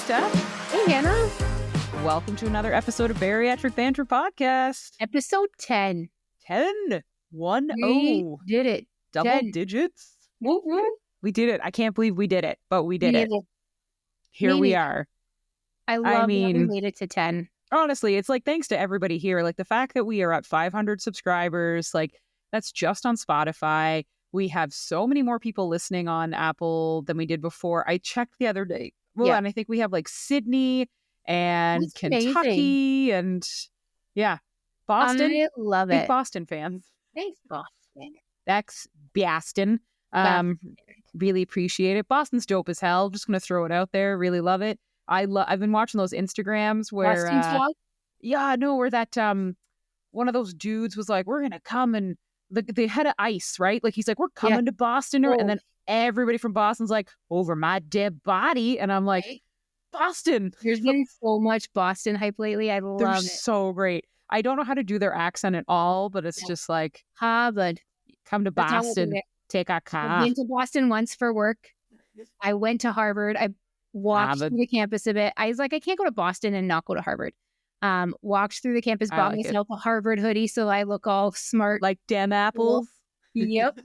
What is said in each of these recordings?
Steph. Hey, Hannah. Welcome to another episode of Bariatric Banter podcast. Episode 10. 10. 1-0. We did it. Double 10. digits. Whoop, whoop. We did it. I can't believe we did it, but we did Me it. neither. Here Me we neither. are. I love that we made it to 10. Honestly, it's like thanks to everybody here. Like the fact that we are at 500 subscribers, like that's just on Spotify. We have so many more people listening on Apple than we did before. I checked the other day. Well, Yeah. and I think we have like Sydney and That's Kentucky and Boston. I love Big it. Boston fans. Thanks, Boston. That's Boston. Really appreciate it. Boston's dope as hell. Just gonna throw it out there. Really love it. I've been watching those Instagrams where where that one of those dudes was like, we're gonna come and they had an ice, right? Like he's like, we're coming to Boston, and then everybody from Boston's like, over my dead body, and I'm like, Boston. There's been so much Boston hype lately. I They're love it. so great. I don't know how to do their accent at all, but it's just like, Harvard. come to That's how we'll do Boston, it. take a I've car. been to Boston once for work. I went to Harvard. I walked through the campus a bit. I was like, I can't go to Boston and not go to Harvard. Walked through the campus, bought myself a Harvard hoodie so I look all smart. Like damn apples. Yep.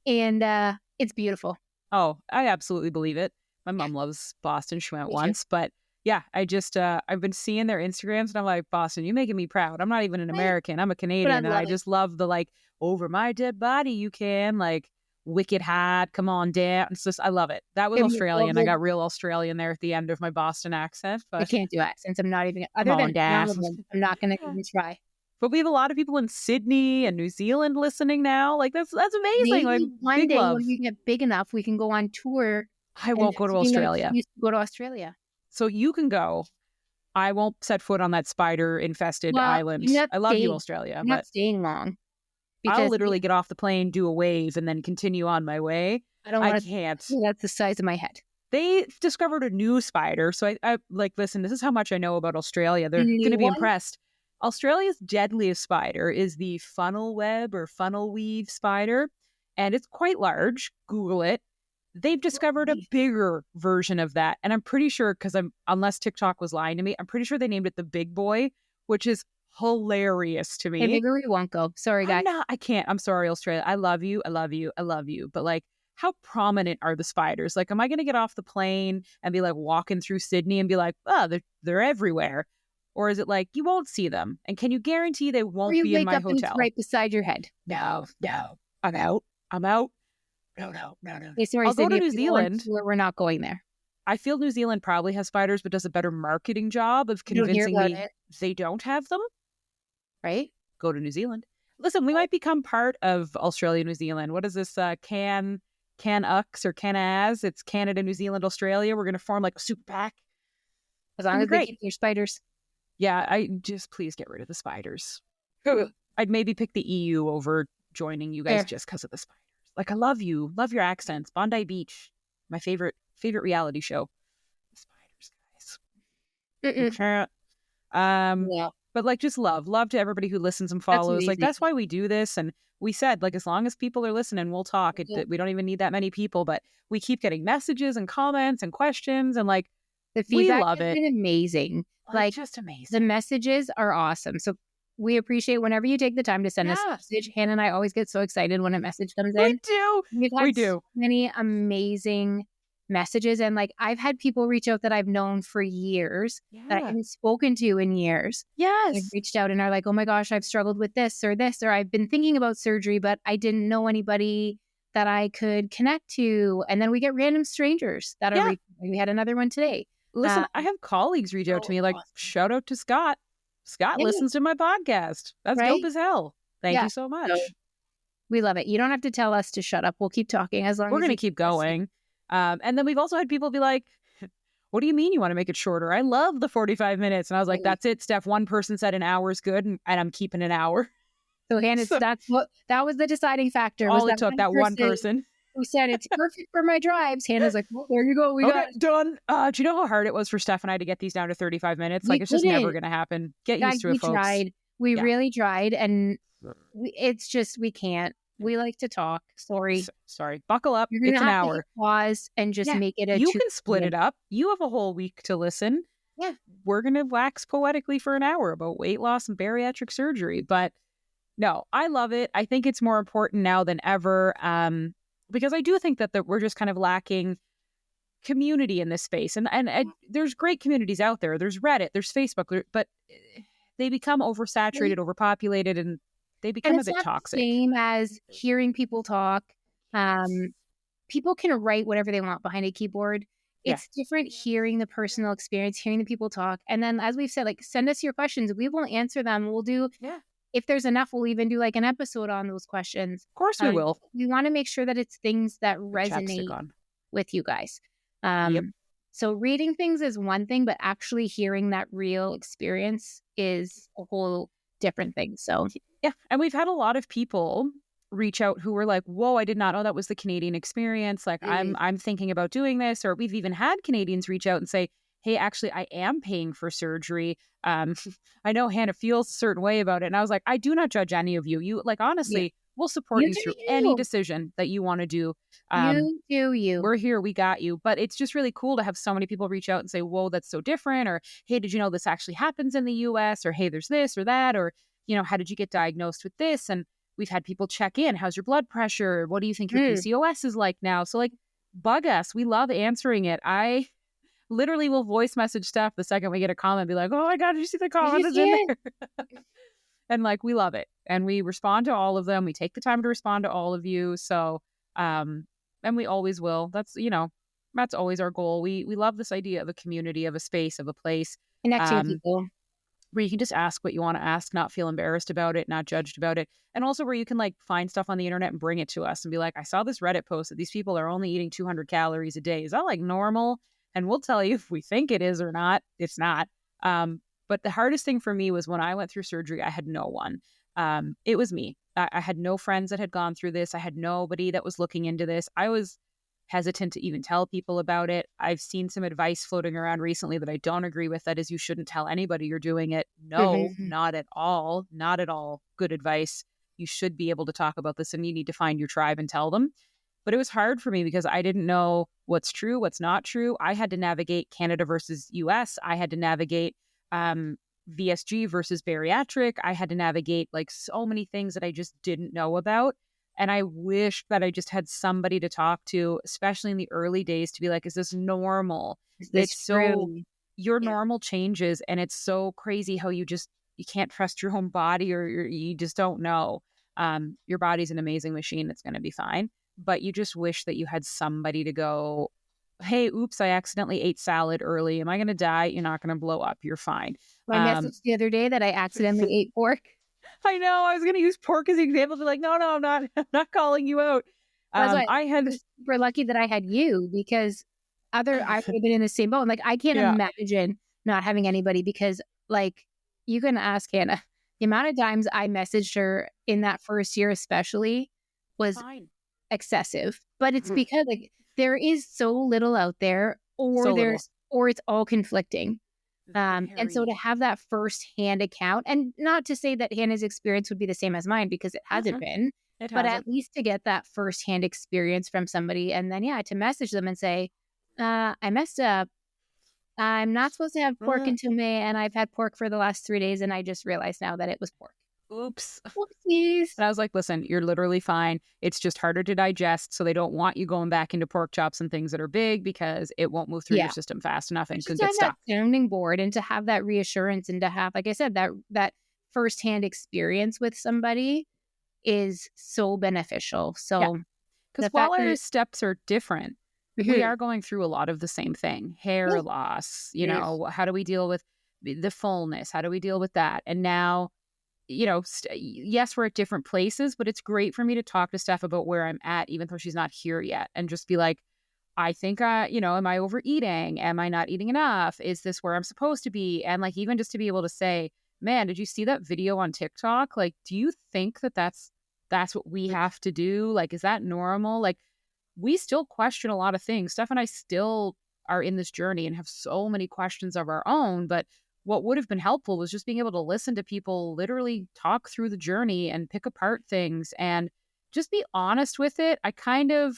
And it's beautiful. Oh, I absolutely believe it. My mom loves Boston. She went once, but yeah, I just I've been seeing their Instagrams and I'm like, Boston, you're making me proud. I'm not even an American. I'm a Canadian, and I just love the like over my dead body you can, like wicked hot, come on down. It's just I love it. That was Australian. I got real Australian there at the end of my Boston accent. But I can't do accents. I'm not even other than I'm not gonna even try. But we have a lot of people in Sydney and New Zealand listening now. Like that's amazing. Maybe like one day love. when we get big enough, we can go on tour. I won't go to Australia. Go to Australia. So you can go. I won't set foot on that spider-infested island. I love you, Australia. I'm not staying long. I'll literally get off the plane, do a wave, and then continue on my way. I can't. That's the size of my head. They discovered a new spider. So I like, listen, this is how much I know about Australia. They're going to be impressed. Australia's deadliest spider is the funnel web or funnel weave spider. And it's quite large. Google it. They've discovered a bigger version of that. And I'm pretty sure, because unless TikTok was lying to me, I'm pretty sure they named it the big boy, which is hilarious to me. Hey, maybe we won't go. Sorry, guys. I can't. I'm sorry, Australia. I love you. I love you. I love you. But like, how prominent are the spiders? Like, am I going to get off the plane and be like walking through Sydney and be like, oh, they're everywhere? Or is it like, you won't see them? And can you guarantee they won't be in my hotel? And it's right beside your head. No. I'm out. No. Hey, sorry, I'll go to New Zealand. We're not going there. I feel New Zealand probably has spiders, but does a better marketing job of convincing me they don't have them. Right? Go to New Zealand. Listen, we might become part of Australia, New Zealand. What is this? Can-Ux or Can-As? It's Canada, New Zealand, Australia. We're going to form like a super PAC. As long as they keep their spiders. Yeah, I just please get rid of the spiders. I'd maybe pick the EU over joining you guys just because of the spiders. Like, I love you. Love your accents. Bondi Beach. My favorite reality show. The spiders, guys. Yeah. But like, just love to everybody who listens and follows. Like, that's why we do this. And we said, like, as long as people are listening, we'll talk. We don't even need that many people, but we keep getting messages and comments and questions. And like, the feedback has been amazing. Like, just amazing. The messages are awesome. So we appreciate whenever you take the time to send us a message. Hannah and I always get so excited when a message comes in. We do. So many amazing messages. And like, I've had people reach out that I've known for years that I haven't spoken to in years. Yes. They've reached out and are like, oh my gosh, I've struggled with this, or I've been thinking about surgery, but I didn't know anybody that I could connect to. And then we get random strangers that are, we had another one today. Listen, I have colleagues reach out to me, like, shout out to Scott. Scott listens to my podcast. That's dope as hell. Thank you so much. We love it. You don't have to tell us to shut up. We'll keep talking as long as we're going to keep going. And then we've also had people be like, what do you mean you want to make it shorter? I love the 45 minutes. And I was like, that's it, Steph. One person said an hour is good, and I'm keeping an hour. So Hannah, that was the deciding factor. All it took, that one person who said it's perfect for my drives. Hannah's like, well, there you go. We got it done. Do you know how hard it was for Steph and I to get these down to 35 minutes? Like, it's just never going to happen. Get used to it, folks. We really tried. And it's just, we can't. We like to talk. Sorry. Sorry. Buckle up. You're going It's to an have to hit hour. pause and just Yeah. make it a You 2 can split it up. You have a whole week to listen. Yeah. We're going to wax poetically for an hour about weight loss and bariatric surgery. But no, I love it. I think it's more important now than ever, because I do think that we're just kind of lacking community in this space. And there's great communities out there. There's Reddit, there's Facebook, but they become oversaturated, overpopulated, and they become a it's bit not toxic. the same as hearing people talk. People can write whatever they want behind a keyboard. It's different hearing the personal experience, hearing the people talk. And then, as we've said, like, send us your questions. We will answer them. We'll do, if there's enough, we'll even do like an episode on those questions. Of course we will. We want to make sure that it's things that resonate with you guys. So reading things is one thing, but actually hearing that real experience is a whole different thing. So yeah. And we've had a lot of people reach out who were like, whoa, I did not know that was the Canadian experience. Like, I'm thinking about doing this. Or we've even had Canadians reach out and say, hey, actually, I am paying for surgery. I know Hannah feels a certain way about it. And I was like, I do not judge any of you. You, like, honestly, we'll support you through any decision that you want to do. You. We're here. We got you. But it's just really cool to have so many people reach out and say, whoa, that's so different. Or, hey, did you know this actually happens in the US? Or, hey, there's this or that. Or, you know, how did you get diagnosed with this? And we've had people check in. How's your blood pressure? What do you think your PCOS is like now? So, like, bug us. We love answering it. I literally will voice message stuff the second we get a comment, be like, oh my God, did you see the comment that's in there? And like, we love it. And we respond to all of them. We take the time to respond to all of you. So, and we always will. That's, you know, that's always our goal. We love this idea of a community, of a space, of a place. Connecting people. Where you can just ask what you want to ask, not feel embarrassed about it, not judged about it. And also where you can like find stuff on the internet and bring it to us and be like, I saw this Reddit post that these people are only eating 200 calories a day. Is that like normal? And we'll tell you if we think it is or not. It's not. But the hardest thing for me was when I went through surgery, I had no one. It was me. I had no friends that had gone through this. I had nobody that was looking into this. I was hesitant to even tell people about it. I've seen some advice floating around recently that I don't agree with. That is, you shouldn't tell anybody you're doing it. No, not at all. Not at all good advice. You should be able to talk about this, and you need to find your tribe and tell them. But it was hard for me because I didn't know what's true, what's not true. I had to navigate Canada versus US. I had to navigate VSG versus bariatric. I had to navigate like so many things that I just didn't know about. And I wish that I just had somebody to talk to, especially in the early days, to be like, is this normal? It's so your normal changes. And it's so crazy how you can't trust your own body, or you just don't know. Your body's an amazing machine. It's going to be fine. But you just wish that you had somebody to go, hey, oops, I accidentally ate salad early. Am I going to die? You're not going to blow up. You're fine. My message the other day that I accidentally ate pork. I know. I was going to use pork as an example. Be like, no, I'm not. I'm not calling you out. I was super lucky that I had you, because I would have been in the same boat. Like, I can't imagine not having anybody, because like, you can ask Hannah, the amount of times I messaged her in that first year, especially, was excessive. But it's because like there is so little out there, or or it's all conflicting. And so to have that firsthand account, and not to say that Hannah's experience would be the same as mine, because it hasn't been, but at least to get that firsthand experience from somebody, and then to message them and say, I messed up. I'm not supposed to have pork until May, and I've had pork for the last 3 days, and I just realized now that it was pork. Oops. Whoopsies. And I was like, listen, you're literally fine. It's just harder to digest. So they don't want you going back into pork chops and things that are big, because it won't move through your system fast enough and could get stuck. That sounding board, and to have that reassurance, and to have, like I said, that firsthand experience with somebody is so beneficial. So because while our steps are different, we are going through a lot of the same thing. Hair loss, you know, how do we deal with the fullness? How do we deal with that? And now, you know, yes, we're at different places, but it's great for me to talk to Steph about where I'm at, even though she's not here yet, and just be like, I think, you know, am I overeating? Am I not eating enough? Is this where I'm supposed to be? And like, even just to be able to say, man, did you see that video on TikTok? Like, do you think that that's what we have to do? Like, is that normal? Like, we still question a lot of things. Steph and I still are in this journey and have so many questions of our own, but what would have been helpful was just being able to listen to people literally talk through the journey and pick apart things, and just be honest with it. I kind of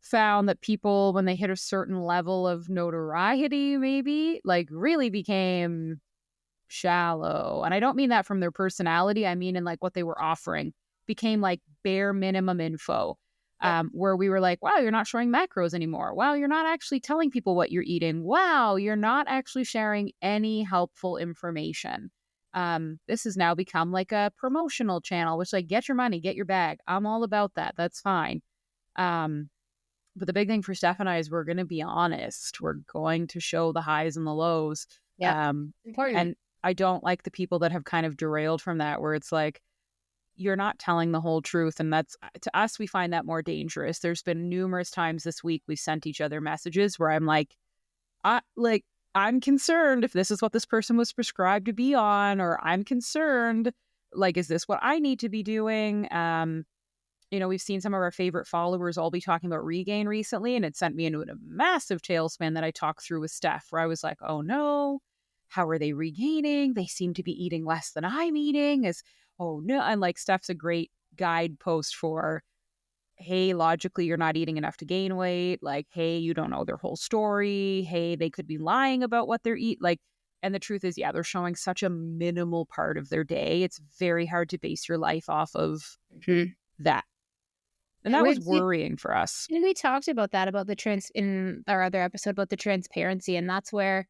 found that people, when they hit a certain level of notoriety, maybe like really became shallow. And I don't mean that from their personality. I mean in like what they were offering became like bare minimum info. Where we were like, wow, you're not showing macros anymore. Wow, you're not actually telling people what you're eating. Wow, you're not actually sharing any helpful information. This has now become like a promotional channel, which like, get your money, get your bag. I'm all about that. That's fine. But the big thing for Steph and I is we're going to be honest. We're going to show the highs and the lows. Yeah, important. And I don't like the people that have kind of derailed from that, where it's like, you're not telling the whole truth. And that's, to us, we find that more dangerous. There's been numerous times this week we sent each other messages where I'm like, I'm concerned if this is what this person was prescribed to be on, or I'm concerned, like, is this what I need to be doing? We've seen some of our favorite followers all be talking about regain recently, and it sent me into a massive tailspin that I talked through with Steph, where I was like, oh no, how are they regaining? They seem to be eating less than I'm eating. Oh no. And like, Steph's a great guidepost for, hey, logically, you're not eating enough to gain weight. Like, hey, you don't know their whole story. Hey, they could be lying about what they're eating. Like, and the truth is, yeah, they're showing such a minimal part of their day. It's very hard to base your life off of that. And that was worrying for us. And we talked about that, about in our other episode about the transparency. And that's where,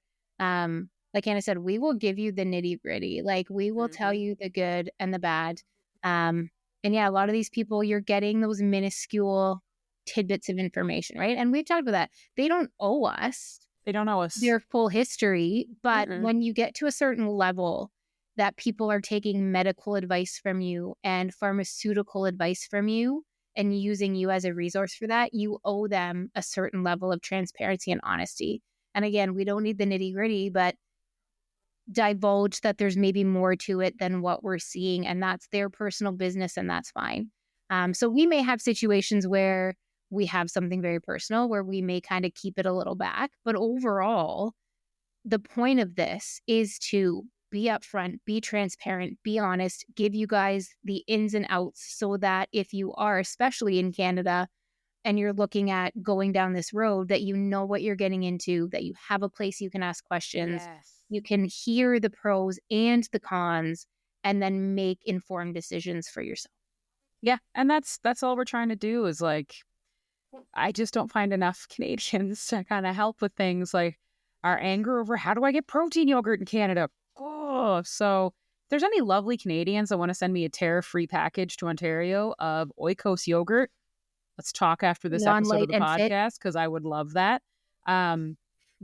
like Anna said, we will give you the nitty gritty. Like, we will tell you the good and the bad. And yeah, a lot of these people, you're getting those minuscule tidbits of information, right? And we've talked about that. They don't owe us. They don't owe us their full history. But when you get to a certain level that people are taking medical advice from you and pharmaceutical advice from you and using you as a resource for that, you owe them a certain level of transparency and honesty. And again, we don't need the nitty gritty, but divulge that there's maybe more to it than what we're seeing, and that's their personal business, and that's fine. So we may have situations where we have something very personal where we may kind of keep it a little back, but overall, the point of this is to be upfront, be transparent, be honest, give you guys the ins and outs so that if you are, especially in Canada, and you're looking at going down this road, that you know what you're getting into, that you have a place you can ask questions. Yes. You can hear the pros and the cons and then make informed decisions for yourself. Yeah. And that's all we're trying to do is like, I just don't find enough Canadians to kind of help with things like our anger over how do I get protein yogurt in Canada? Oh, so if there's any lovely Canadians that want to send me a tariff-free package to Ontario of Oikos yogurt, let's talk after this episode of the podcast, because I would love that.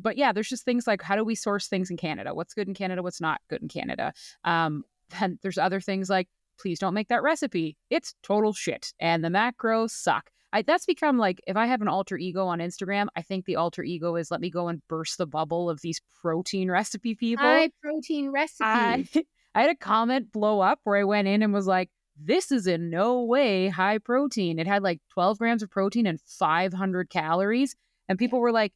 But yeah, there's just things like, how do we source things in Canada? What's good in Canada? What's not good in Canada? Then there's other things like, please don't make that recipe. It's total shit. And the macros suck. That's become like, if I have an alter ego on Instagram, I think the alter ego is let me go and burst the bubble of these protein recipe people. High protein recipes. I had a comment blow up where I went in and was like, this is in no way high protein. It had like 12 grams of protein and 500 calories. And people were like,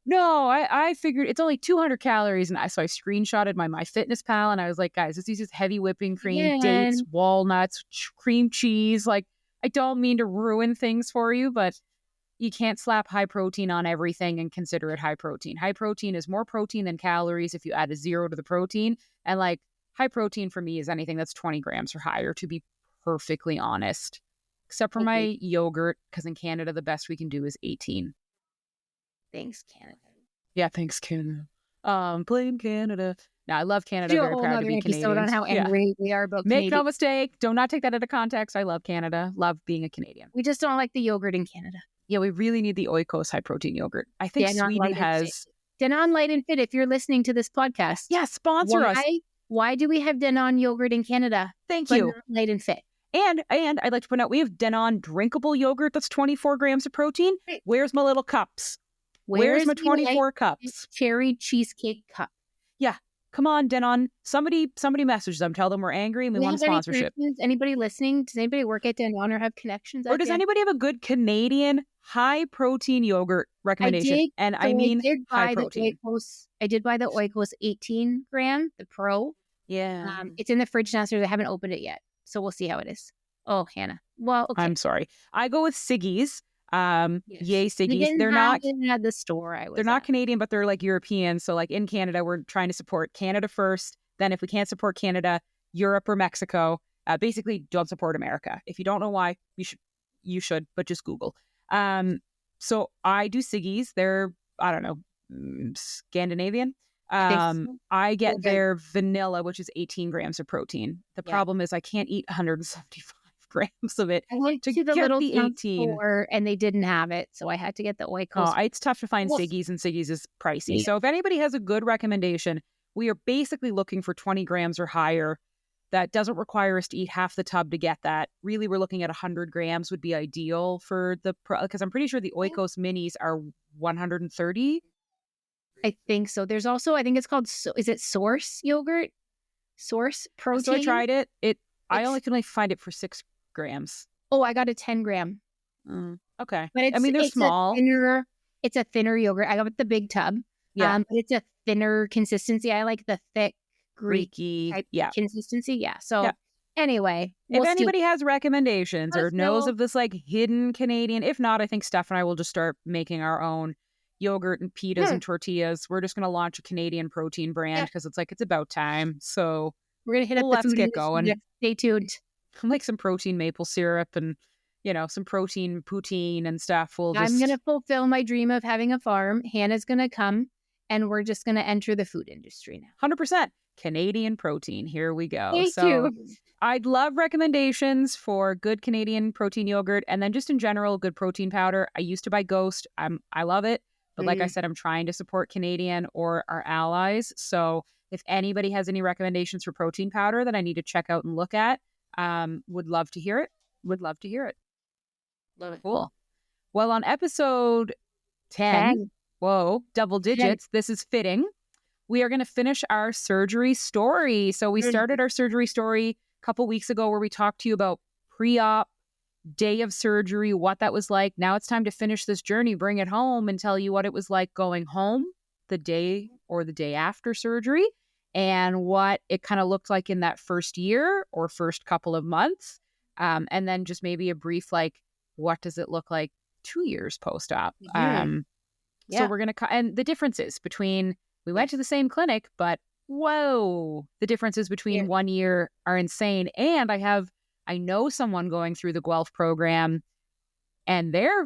no, I figured it's only 200 calories. And so I screenshotted my MyFitnessPal and I was like, guys, this uses heavy whipping cream, dates, walnuts, cream cheese. Like, I don't mean to ruin things for you, but you can't slap high protein on everything and consider it high protein. High protein is more protein than calories if you add a 0 to the protein. And like, high protein for me is anything that's 20 grams or higher, to be perfectly honest, except for my yogurt, because in Canada, the best we can do is 18. Thanks, Canada. Yeah, thanks, Canada. Blame Canada. Now, I love Canada. Very proud to be Canadian. On how angry we are about Make no mistake. Do not take that out of context. I love Canada. Love being a Canadian. We just don't like the yogurt in Canada. Yeah, we really need the Oikos high protein yogurt. I think Sweden has Danone Light and Fit. If you're listening to this podcast, yeah, sponsor us. Why do we have Danone yogurt in Canada? Thank you. Light and Fit. And I'd like to point out, we have Danone drinkable yogurt that's 24 grams of protein. Right. Where's my little cups? Where's my 24 cups? Cherry cheesecake cup. Yeah. Come on, Danone. Somebody message them. Tell them we're angry and we want a sponsorship. Anybody listening? Does anybody work at Danone or have connections? Or does anybody have a good Canadian high protein yogurt recommendation? I mean high protein. I did buy the Oikos 18 gram, the Pro. Yeah. It's in the fridge downstairs. I haven't opened it yet. So we'll see how it is. Oh, Hannah. Well, okay. I'm sorry. I go with Siggy's. Yes. Yay, They Siggy's. didn't have it at the store I They're was not at. Canadian, but they're like European. So like in Canada, we're trying to support Canada first. Then if we can't support Canada, Europe or Mexico. Basically, don't support America. If you don't know why, you should, but just Google. So I do Siggy's. They're, I don't know, Scandinavian. I think so. I get Okay. their vanilla, which is 18 grams of protein. The problem is I can't eat 175 grams of it I went to to the get little the town 18. store and they didn't have it, so I had to get the Oikos. It's tough to find Well, Siggy's, and Siggy's is pricey. yeah. So if anybody has a good recommendation, we are basically looking for 20 grams or higher. That doesn't require us to eat half the tub to get that. Really, we're looking at 100 grams would be ideal for the, because I'm pretty sure the Oikos minis are 130. I think so. There's also, I think it's called, is it Source yogurt? Source protein? So I tried it. I only can find it for 6 grams. Oh, I got a 10 gram. Okay. But I mean, they're small. It's a thinner yogurt. I got the big tub. Yeah. But it's a thinner consistency. I like the thick Greeky type consistency. Yeah. So anyway, if anybody has recommendations or knows of this like hidden Canadian, if not, I think Steph and I will just start making our own yogurt and pitas and tortillas. We're just going to launch a Canadian protein brand because it's about time. So we're going to hit up let's get going. Stay tuned. Like some protein maple syrup and, some protein poutine and stuff. I'm going to fulfill my dream of having a farm. Hannah's going to come and we're just going to enter the food industry now. 100%. Canadian protein. Here we go. Thank you. I'd love recommendations for good Canadian protein yogurt and then just in general, good protein powder. I used to buy Ghost. I love it. But like I said, I'm trying to support Canadian or our allies. So if anybody has any recommendations for protein powder that I need to check out and look at, would love to hear it. Love it. Cool. Well, on episode 10, whoa, double digits, 10. This is fitting. We are going to finish our surgery story. So we started our surgery story a couple weeks ago where we talked to you about pre-op, day of surgery, what that was like. Now it's time to finish this journey, bring it home and tell you what it was like going home the day or the day after surgery and what it kind of looked like in that first year or first couple of months. And then just maybe a brief, what does it look like 2 years post-op? So we're going to, and the differences between, we went to the same clinic, but whoa, the differences between 1 year are insane. And I know someone going through the Guelph program and they're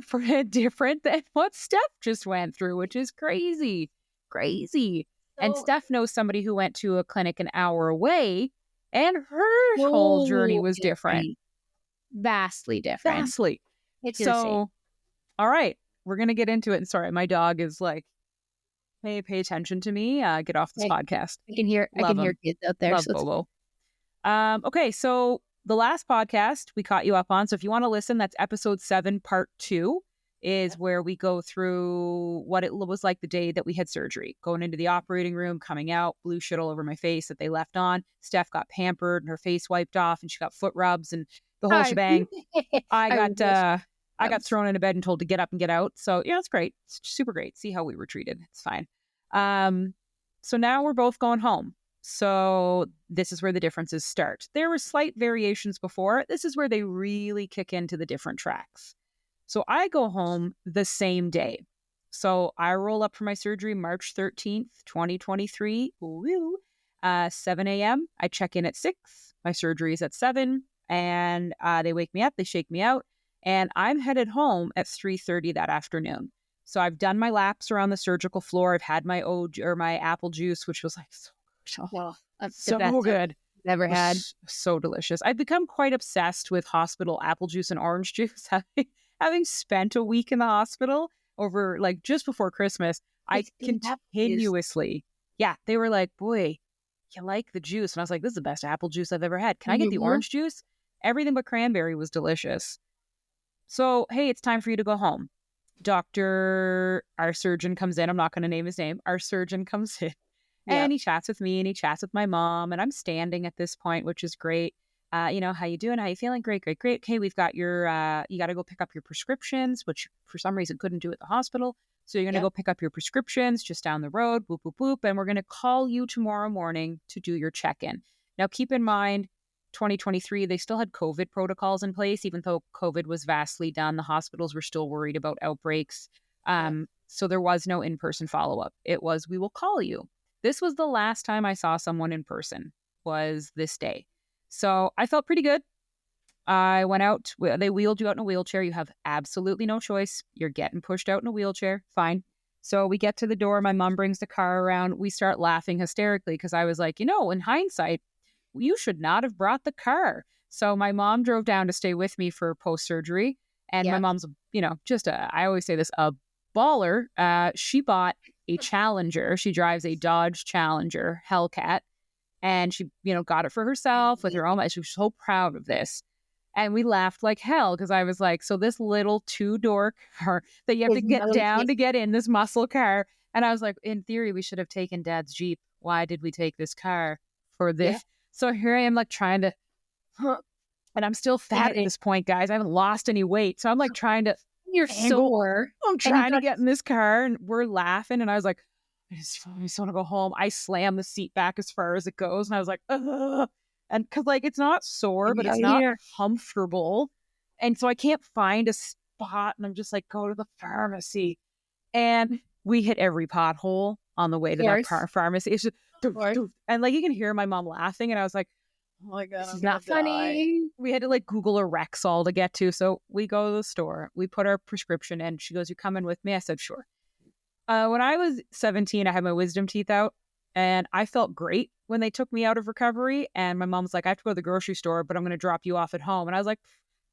different than what Steph just went through, which is crazy. And Steph knows somebody who went to a clinic an hour away and her whole journey was different. Vastly different. It's so, all right, we're going to get into it. And sorry, my dog is like, hey, pay attention to me. Get off this podcast. I can hear kids out there. Love Bobo. Okay, so the last podcast we caught you up on. So if you want to listen, that's episode 7, part 2, is where we go through what it was like the day that we had surgery. Going into the operating room, coming out, blue shit all over my face that they left on. Steph got pampered and her face wiped off and she got foot rubs and the whole shebang. I got thrown into bed and told to get up and get out. So yeah, it's great. It's super great. See how we were treated. It's fine. So now we're both going home. So this is where the differences start. There were slight variations before. This is where they really kick into the different tracks. So I go home the same day. So I roll up for my surgery March 13th, 2023. Woo! 7 a.m. I check in at 6. My surgery is at 7. And they wake me up. They shake me out. And I'm headed home at 3:30 that afternoon. So I've done my laps around the surgical floor. I've had my my apple juice, which was like so good. Never had. So delicious. I've become quite obsessed with hospital apple juice and orange juice. Having spent a week in the hospital over just before Christmas, I continuously, they were like, boy, you like the juice. And I was like, this is the best apple juice I've ever had. Can I get the orange juice? Everything but cranberry was delicious. So, hey, it's time for you to go home. Our surgeon comes in. I'm not going to name his name. Our surgeon comes in and he chats with me and he chats with my mom. And I'm standing at this point, which is great. How you doing? How you feeling? Great. Okay, we've got your, you got to go pick up your prescriptions, which for some reason couldn't do at the hospital. So you're going to go pick up your prescriptions just down the road, boop, boop, boop. And we're going to call you tomorrow morning to do your check-in. Now, keep in mind, 2023, they still had COVID protocols in place, even though COVID was vastly done. The hospitals were still worried about outbreaks. So there was no in-person follow-up. It was, we will call you. This was the last time I saw someone in person, was this day. So I felt pretty good. I went out. They wheeled you out in a wheelchair. You have absolutely no choice. You're getting pushed out in a wheelchair. Fine. So we get to the door. My mom brings the car around. We start laughing hysterically because I was like, in hindsight, you should not have brought the car. So my mom drove down to stay with me for post-surgery. And my mom's, I always say this, a baller. She bought a Challenger. She drives a Dodge Challenger Hellcat. And she, got it for herself with her own. She was so proud of this. And we laughed like hell because I was like, so this little two-door car that you have to get down to get in, this muscle car. And I was like, in theory, we should have taken Dad's Jeep. Why did we take this car for this? Yeah. So here I am like trying to, and I'm still fat at this point, guys. I haven't lost any weight. So I'm like trying to. You're sore. I'm trying to get in this car and we're laughing. And I was like, I just want to go home. I slammed the seat back as far as it goes. And I was like, ugh. And because it's not sore, but it's not comfortable. And so I can't find a spot. And I'm just like, go to the pharmacy. And we hit every pothole on the way to that pharmacy. It's just, and you can hear my mom laughing. And I was like, oh my God, this is not funny. We had to Google a Rexall to get to. So we go to the store. We put our prescription in. She goes, you coming with me? I said, sure. When I was 17, I had my wisdom teeth out. And I felt great when they took me out of recovery. And my mom was like, I have to go to the grocery store, but I'm going to drop you off at home. And I was like,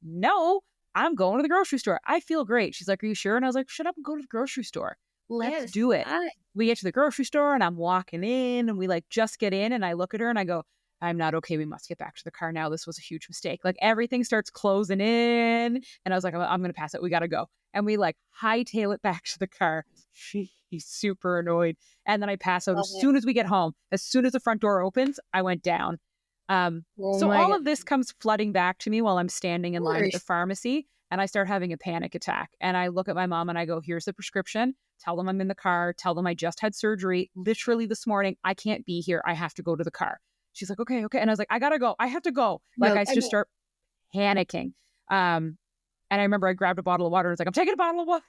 no, I'm going to the grocery store. I feel great. She's like, are you sure? And I was like, shut up and go to the grocery store. Let's do it. We get to the grocery store and I'm walking in and we just get in and I look at her and I go, I'm not okay. We must get back to the car now. This was a huge mistake. Everything starts closing in. And I was like, I'm going to pass it. We got to go. And we hightail it back to the car. She's super annoyed. And then I pass out as soon as we get home. As soon as the front door opens, I went down. All of this comes flooding back to me while I'm standing in line at the pharmacy. And I start having a panic attack. And I look at my mom and I go, here's the prescription. Tell them I'm in the car. Tell them I just had surgery. Literally this morning, I can't be here. I have to go to the car. She's like, okay. And I was like, I gotta go. I have to go. I just start panicking. And I remember I grabbed a bottle of water and was like, I'm taking a bottle of water.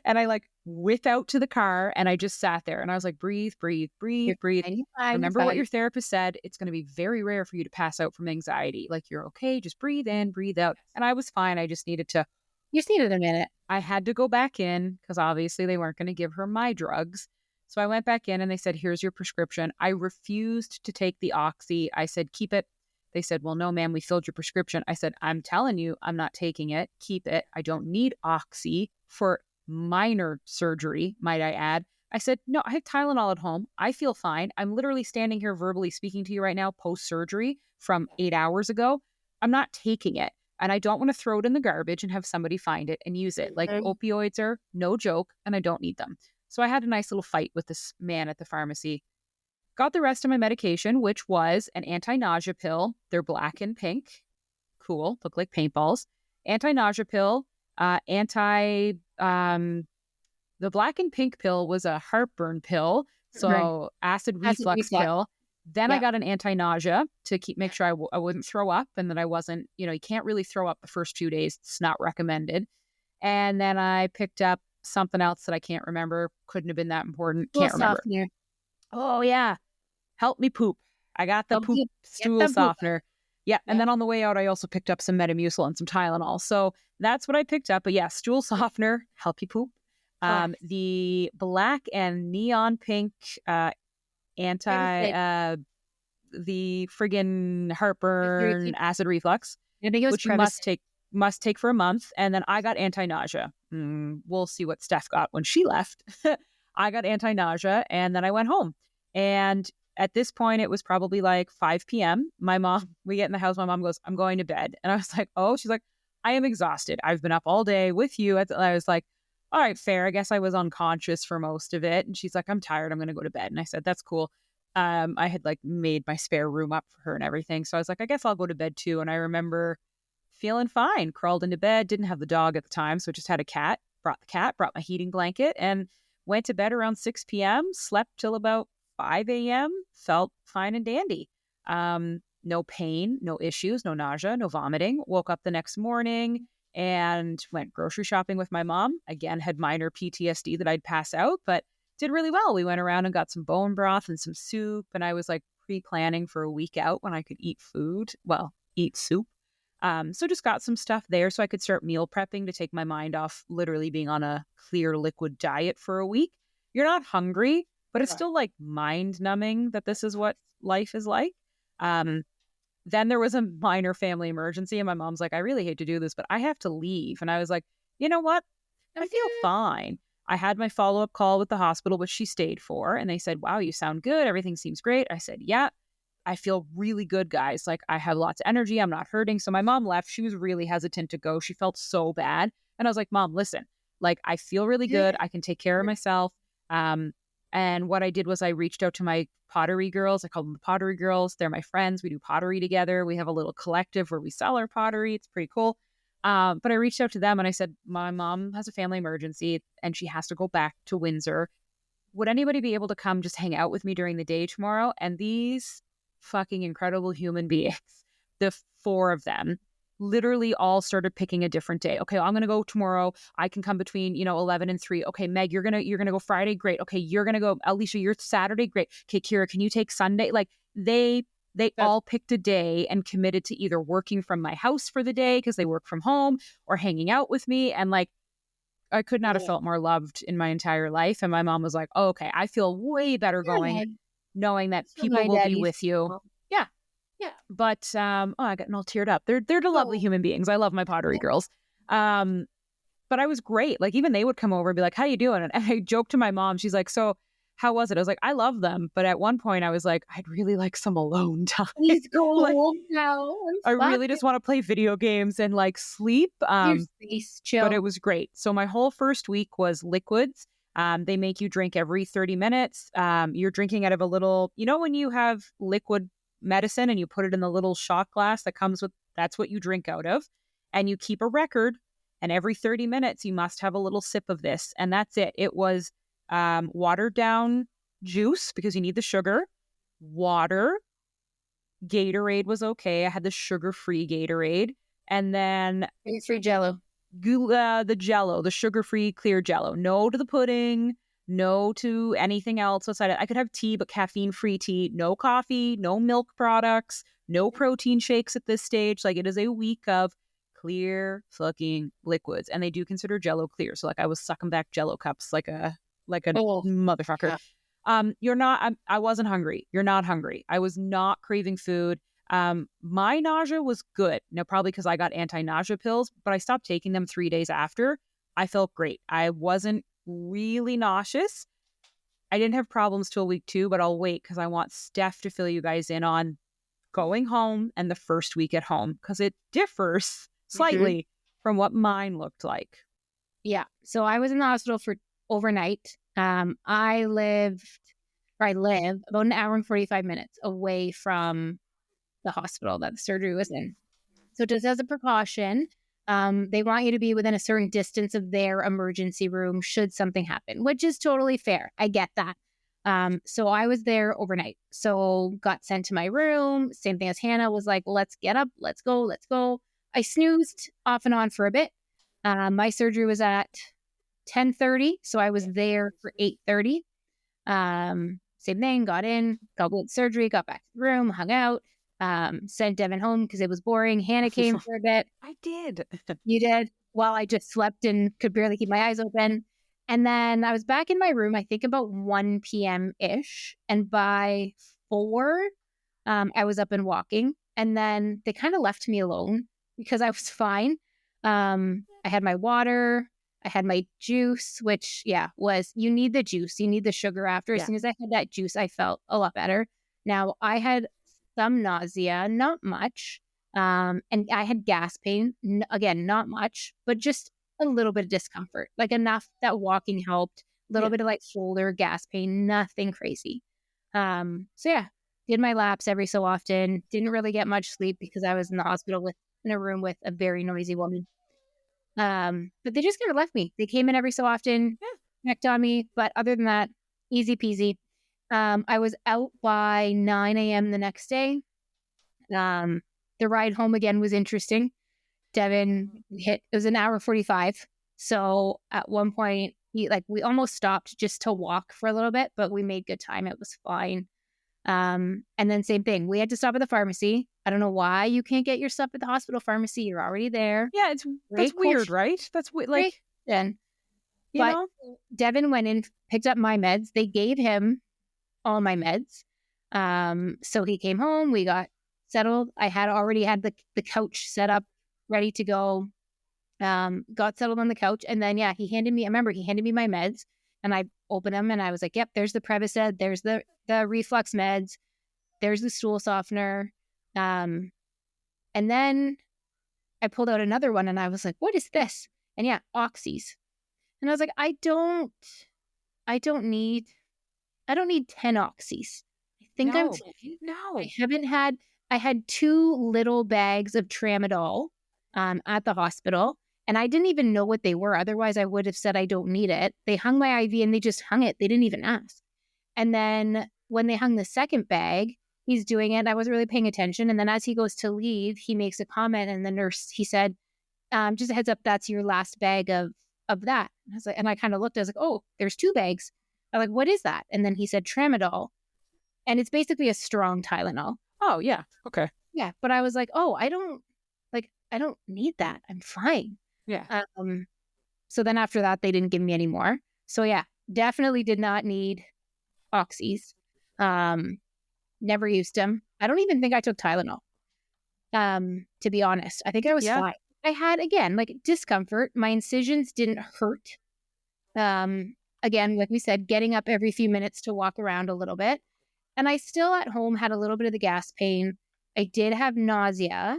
And I whipped out to the car and I just sat there and I was like, breathe, breathe, breathe, breathe. Remember what your therapist said. It's going to be very rare for you to pass out from anxiety. You're okay. Just breathe in, breathe out. And I was fine. I just needed to. You just needed a minute. I had to go back in because obviously they weren't going to give her my drugs. So I went back in and they said, here's your prescription. I refused to take the Oxy. I said, keep it. They said, well, no, ma'am, we filled your prescription. I said, I'm telling you, I'm not taking it. Keep it. I don't need Oxy for minor surgery, might I add. I said, no, I have Tylenol at home. I feel fine. I'm literally standing here verbally speaking to you right now, post-surgery from 8 hours ago. I'm not taking it. And I don't want to throw it in the garbage and have somebody find it and use it. Opioids are no joke and I don't need them. So I had a nice little fight with this man at the pharmacy. Got the rest of my medication, which was an anti-nausea pill. They're black and pink. Cool. Look like paintballs. Anti-nausea pill. The black and pink pill was a heartburn pill. So acid reflux pill. Then I got an anti-nausea to make sure I wouldn't throw up and that I wasn't, you can't really throw up the first 2 days. It's not recommended. And then I picked up something else that I can't remember. Couldn't have been that important. Can't remember. Softener. Oh, yeah. Help me poop. I got the poop stool softener. Yeah. And then on the way out, I also picked up some Metamucil and some Tylenol. So that's what I picked up. But yeah, stool softener, help you poop. The black and neon pink the friggin' heartburn acid reflux, which you must take for a month. And then I got anti-nausea. We'll see what Steph got when she left. I got anti-nausea and then I went home. And at this point, it was probably 5 p.m. We get in the house. My mom goes, I'm going to bed. And I was like, oh, she's like, I am exhausted. I've been up all day with you. I was like, all right, fair. I guess I was unconscious for most of it. And she's like, I'm tired. I'm going to go to bed. And I said, that's cool. I had made my spare room up for her and everything. So I was like, I guess I'll go to bed too. And I remember feeling fine, crawled into bed, didn't have the dog at the time. So just had a cat, brought my heating blanket and went to bed around 6 p.m., slept till about 5 a.m., felt fine and dandy. no pain, no issues, no nausea, no vomiting. Woke up the next morning and went grocery shopping with my mom. Again, had minor PTSD that I'd pass out, but did really well. We went around and got some bone broth and some soup. And I was like pre-planning for a week out when I could eat food. Well, eat soup. So just got some stuff there so I could start meal prepping to take my mind off literally being on a clear liquid diet for a week. You're not hungry, but it's still like mind numbing that this is what life is like. Then there was a minor family emergency and my mom's like, I really hate to do this, but I have to leave. And I was like, you know what? I feel fine. I had my follow-up call with the hospital, which she stayed for. And they said, wow, you sound good. Everything seems great. I said, yeah, I feel really good, guys. Like I have lots of energy. I'm not hurting. So my mom left. She was really hesitant to go. She felt so bad. And I was like, Mom, listen, like I feel really good. I can take care of myself. And what I did was I reached out to my pottery girls. I call them the pottery girls. They're my friends. We do pottery together. We have a little collective where we sell our pottery. It's pretty cool. But I reached out to them and I said, my mom has a family emergency and she has to go back to Windsor. Would anybody be able to come just hang out with me during the day tomorrow? And these fucking incredible human beings, the four of them, literally all started picking a different day. Okay, I'm gonna go tomorrow. I can come between 11 and 3. Okay, Meg, you're gonna go Friday. Great. Okay, you're gonna go. Alicia, you're Saturday. Great. Okay, Kira, can you take Sunday? Like they all picked a day and committed to either working from my house for the day because they work from home or hanging out with me. And like I could not have felt more loved in my entire life. And my mom was like, oh, okay, I feel way better going, knowing that people will be with you. Yeah. Yeah. But I got all teared up. They're the lovely human beings. I love my pottery girls. But I was great. Like even they would come over and be like, how you doing? And I joked to my mom. She's like, so how was it? I was like, I love them. But at one point I was like, I'd really like some alone time. Please go like, home now. I really just want to play video games and like sleep. Chill. But it was great. So my whole first week was liquids. They make you drink every 30 minutes. You're drinking out of a little, when you have liquid medicine and you put it in the little shot glass that comes with, that's what you drink out of. And you keep a record. And every 30 minutes, you must have a little sip of this. And that's it. It was watered down juice because you need the sugar, water, Gatorade was okay. I had the sugar-free Gatorade. And then free Jello. The Jello, the sugar-free clear Jello. No to the pudding. No to anything else outside. I could have tea, but caffeine-free tea. No coffee. No milk products. No protein shakes at this stage. Like it is a week of clear fucking liquids, and they do consider Jello clear. So like I was sucking back Jello cups like a motherfucker. Yeah. I wasn't hungry. You're not hungry. I was not craving food. My nausea was good. Now, probably because I got anti-nausea pills, but I stopped taking them 3 days after. I felt great. I wasn't really nauseous. I didn't have problems till week 2, but I'll wait because I want Steph to fill you guys in on going home and the first week at home because it differs slightly from what mine looked like. Yeah. So I was in the hospital for overnight. I live about an hour and 45 minutes away from the hospital that the surgery was in. So just as a precaution, they want you to be within a certain distance of their emergency room should something happen, which is totally fair. I get that. So I was there overnight. So got sent to my room. Same thing as Hannah was like, let's get up. Let's go. I snoozed off and on for a bit. My surgery was at 10:30. So I was there for 8:30. Same thing, got in, got good surgery, got back to the room, hung out, sent Devin home because it was boring. Hannah came for a bit. I did. You did? Well, I just slept and could barely keep my eyes open. And then I was back in my room, I think about 1 p.m.-ish. And by 4, I was up and walking. And then they kind of left me alone because I was fine. I had my water. I had my juice, which, you need the juice. You need the sugar after. As soon as I had that juice, I felt a lot better. Now, I had some nausea, not much. And I had gas pain. Again, not much, but just a little bit of discomfort, like enough that walking helped. A little bit of like shoulder gas pain, nothing crazy. Did my laps every so often. Didn't really get much sleep because I was in the hospital in a room with a very noisy woman. But they just kind of left me. They came in every so often, checked on me. But other than that, easy peasy. I was out by 9 a.m. the next day. The ride home again was interesting. Devin it was an hour 45. So at one point, we almost stopped just to walk for a little bit, but we made good time. It was fine. And then same thing. We had to stop at the pharmacy. I don't know why you can't get your stuff at the hospital pharmacy. You're already there. Yeah, that's weird, right? That's like then. But Devin went in, picked up my meds. They gave him all my meds. So he came home. We got settled. I had already had the couch set up, ready to go. Got settled on the couch. And then, he handed me my meds, and I opened them and I was like, yep, there's the Prevacid. There's the reflux meds. There's the stool softener. And then I pulled out another one and I was like, what is this? And oxys. And I was like, I don't need 10 oxys. I think I'm fine. No. I had 2 little bags of tramadol at the hospital, and I didn't even know what they were. Otherwise, I would have said I don't need it. They hung my IV and they just hung it. They didn't even ask. And then when they hung the second bag, he's doing it. I wasn't really paying attention. And then as he goes to leave, he makes a comment, and the nurse, he said, just a heads up, that's your last bag of that. And I was like, and I kind of looked, I was like, oh, there's 2 bags. I'm like, what is that? And then he said tramadol. And it's basically a strong Tylenol. Oh, yeah. Okay. Yeah. But I was like, oh, I don't need that. I'm fine. Yeah. So then after that, they didn't give me any more. So definitely did not need oxys. Never used them. I don't even think I took Tylenol. To be honest, I think I was fine. I had, again, discomfort. My incisions didn't hurt. Again, like we said, getting up every few minutes to walk around a little bit. And I still at home had a little bit of the gas pain. I did have nausea,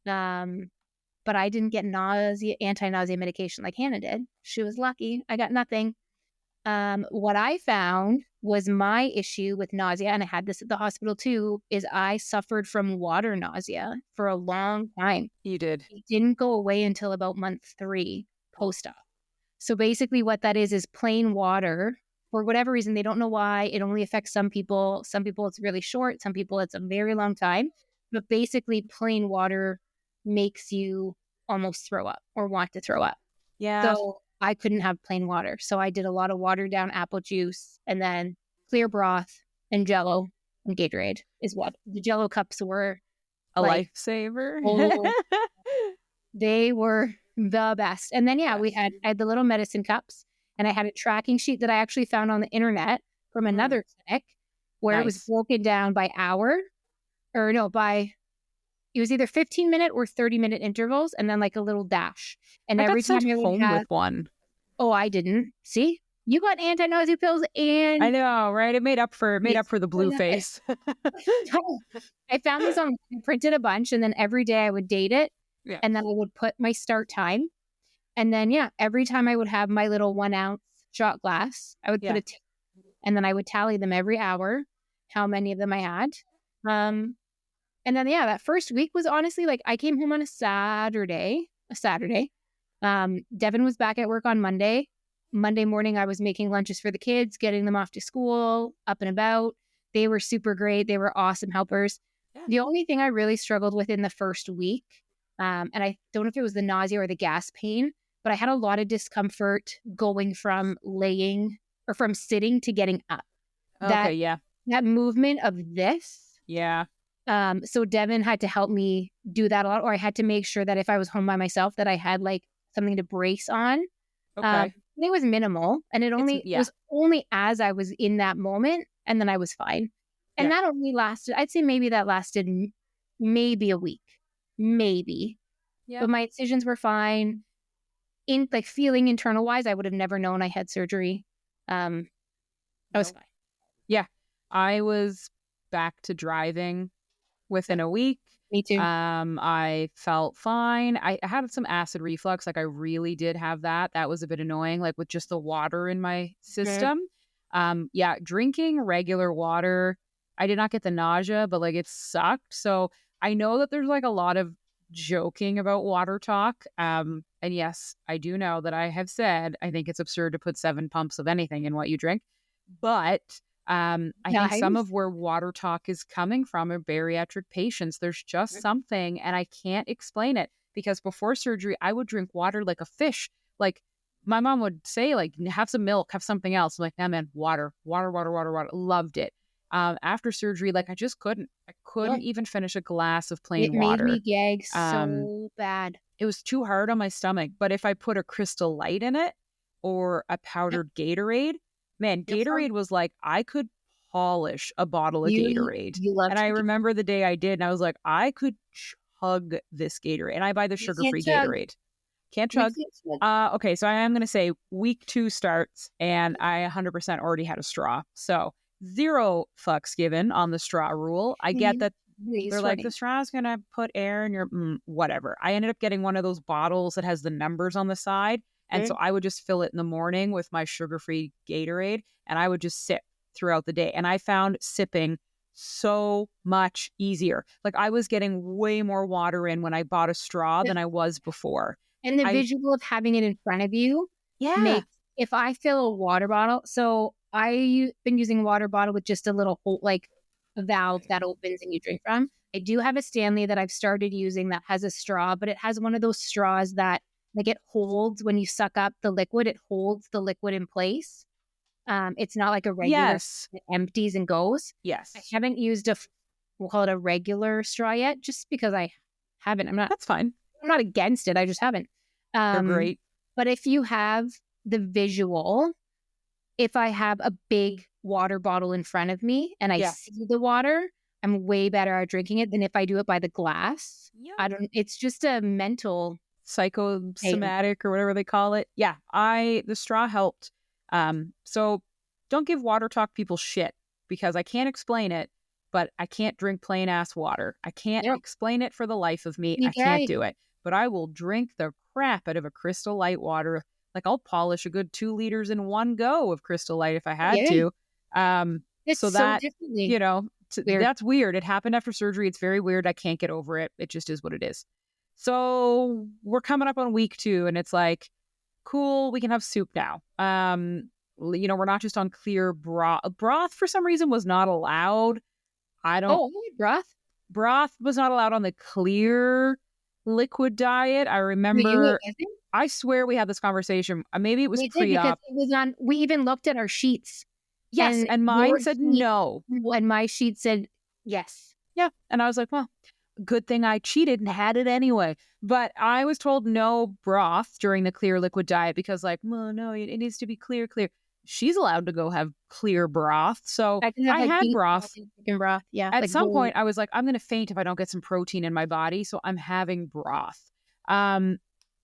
but I didn't get anti-nausea medication like Hannah did. She was lucky. I got nothing. What I found was my issue with nausea, and I had this at the hospital too, is I suffered from water nausea for a long time. You did. It didn't go away until about month 3 post-op. So basically what that is plain water. For whatever reason, they don't know why. It only affects some people. Some people it's really short. Some people it's a very long time. But basically plain water makes you almost throw up or want to throw up. Yeah. So I couldn't have plain water. So I did a lot of watered down apple juice, and then clear broth and Jello and Gatorade is what the Jello cups were. A lifesaver. They were the best. And then I had the little medicine cups, and I had a tracking sheet that I actually found on the internet from another clinic where it was broken down by hour, it was either 15-minute or 30-minute intervals, and then a little dash. And every time you would have with one. Oh, I didn't. See? You got anti-nausea pills, and I know, right? It made up for the blue face. I found these I printed a bunch, and then every day I would date it, and then I would put my start time, and then every time I would have my little 1 ounce shot glass, I would put and then I would tally them every hour, how many of them I had. And then that first week was honestly I came home on a Saturday. Devin was back at work on Monday. Monday morning, I was making lunches for the kids, getting them off to school, up and about. They were super great. They were awesome helpers. Yeah. The only thing I really struggled with in the first week, and I don't know if it was the nausea or the gas pain, but I had a lot of discomfort going from sitting to getting up. That movement of this. Yeah. So Devin had to help me do that a lot, or I had to make sure that if I was home by myself that I had something to brace on. Okay. It was minimal, and it was only as I was in that moment, and then I was fine. And that only lasted, I'd say maybe that lasted maybe a week, maybe. Yeah. But my incisions were fine. In feeling internal wise, I would have never known I had surgery. I was fine. Yeah, I was back to driving within a week. Me too. I felt fine. I had some acid reflux. I really did have that. That was a bit annoying, with just the water in my system. Drinking regular water, I did not get the nausea, but it sucked. So I know that there's a lot of joking about water talk. And yes, I do know that I have said, I think it's absurd to put 7 pumps of anything in what you drink. But I think some of where water talk is coming from are bariatric patients. There's just something, and I can't explain it, because before surgery, I would drink water like a fish. Like my mom would say, like, have some milk, have something else. I'm like, nah, man, water. Loved it. After surgery, like I just couldn't. I couldn't even finish a glass of plain water. It made me gag so bad. It was too hard on my stomach. But if I put a Crystal Light in it or a powdered Gatorade, man, Gatorade was like, I could polish a bottle of Gatorade. And I remember the day I did, and I was like, I could chug this Gatorade. And I buy the sugar-free Gatorade. Can't chug. Okay, so I am going to say week 2 starts, and I 100% already had a straw. So 0 fucks given on the straw rule. I get that they're like, the straw's going to put air in your whatever. I ended up getting one of those bottles that has the numbers on the side. And so I would just fill it in the morning with my sugar-free Gatorade, and I would just sip throughout the day. And I found sipping so much easier. Like I was getting way more water in when I bought a straw than I was before. And the visual of having it in front of you makes, if I fill a water bottle, so I've been using a water bottle with just a little hole, like a valve that opens and you drink from. I do have a Stanley that I've started using that has a straw, but it has one of those straws that like it holds when you suck up the liquid, it holds the liquid in place. It's not like a regular, it empties and goes. Yes. I haven't used we'll call it a regular straw yet, just because I haven't. That's fine. I'm not against it. I just haven't. They're great. But if you have the visual, if I have a big water bottle in front of me and I see the water, I'm way better at drinking it than if I do it by the glass. It's just a mental psychosomatic or whatever they call it. Yeah, the straw helped. So don't give water talk people shit, because I can't explain it, but I can't drink plain ass water. I can't explain it for the life of me. I can't do it, but I will drink the crap out of a Crystal Light water. Like I'll polish a good 2 liters in one go of Crystal Light if I had to. It's so that, weird. That's weird. It happened after surgery. It's very weird. I can't get over it. It just is what it is. So we're coming up on week 2, and it's like, cool, we can have soup now. We're not just on clear broth. Broth for some reason was not allowed. Broth was not allowed on the clear liquid diet. I remember. I swear we had this conversation. Maybe it was pre-op. It was on. We even looked at our sheets. Yes, and mine said no. And my sheet said yes. Yeah, and I was like, well, good thing I cheated and had it anyway. But I was told no broth during the clear liquid diet because, like, well, no, it needs to be clear. She's allowed to go have clear broth. So I had broth. Yeah. At some point, I was like, I'm going to faint if I don't get some protein in my body. So I'm having broth.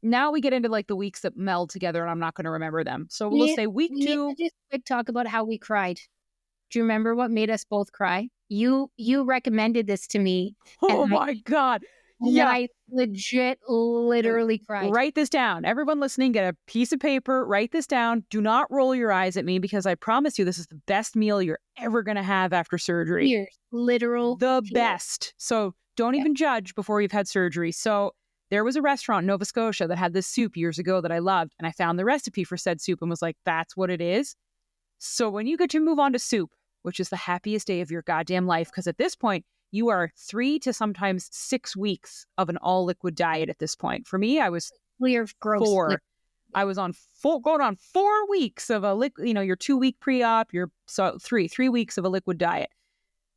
Now we get into like the weeks that meld together, and I'm not going to remember them. So we'll say week 2. Just quick talk about how we cried. Do you remember what made us both cry? You recommended this to me. Oh my God. Yeah. I literally cried. Write this down. Everyone listening, get a piece of paper, write this down. Do not roll your eyes at me, because I promise you this is the best meal you're ever going to have after surgery. Tears. Literal The tears. best. So don't even judge before you've had surgery. So there was a restaurant in Nova Scotia that had this soup years ago that I loved, and I found the recipe for said soup and was like, that's what it is. So when you get to move on to soup, which is the happiest day of your goddamn life, because at this point, you are 3 to sometimes 6 weeks of an all liquid diet at this point. For me, I was 4. I was on going on 4 weeks of a liquid, your 2-week pre-op, so 3 weeks of a liquid diet.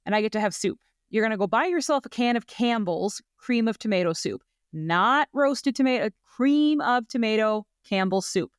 And I get to have soup. You're going to go buy yourself a can of Campbell's cream of tomato soup, not roasted tomato, cream of tomato Campbell's soup.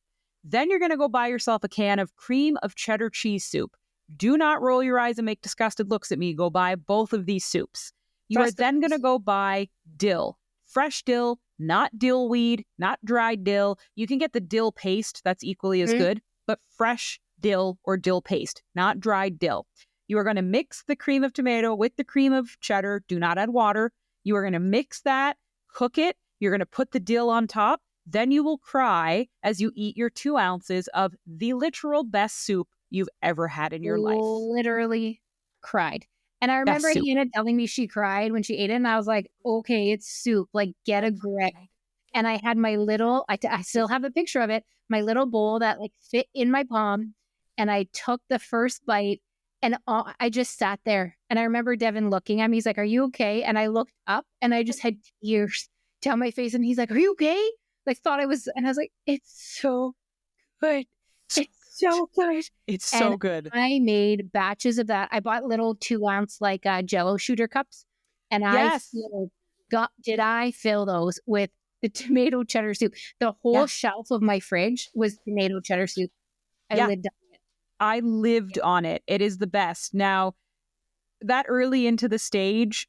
Then you're going to go buy yourself a can of cream of cheddar cheese soup. Do not roll your eyes and make disgusted looks at me. Go buy both of these soups. You are then going to go buy dill. Fresh dill, not dill weed, not dried dill. You can get the dill paste. That's equally as good. But fresh dill or dill paste, not dried dill. You are going to mix the cream of tomato with the cream of cheddar. Do not add water. You are going to mix that, cook it. You're going to put the dill on top. Then you will cry as you eat your 2 ounces of the literal best soup you've ever had in your life. Literally cried. And I remember Hannah telling me she cried when she ate it, and I was like, okay, it's soup, like get a grip. And I had my little, I still have a picture of it, my little bowl that like fit in my palm, and I took the first bite, And I just sat there, and I remember Devin looking at me. He's like, "Are you okay?" And I looked up, and I just had tears down my face. And he's like, "Are you okay?" Like, thought I was, and I was like, "It's so good. It's so good. It's so good." I made batches of that. I bought little 2-ounce like Jello shooter cups, and Yes. did I fill those with the tomato cheddar soup? The whole shelf of my fridge was tomato cheddar soup. I lived on it. I lived on it. It is the best. Now, that early into the stage,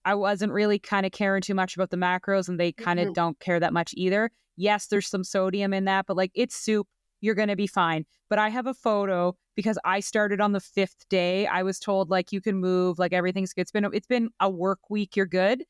I wasn't really kind of caring too much about the macros, and they kind of don't care that much either. Yes, there's some sodium in that, but like, it's soup. You're going to be fine. But I have a photo because I started on the 5th day. I was told like, you can move, like everything's good. It's been a work week. You're good.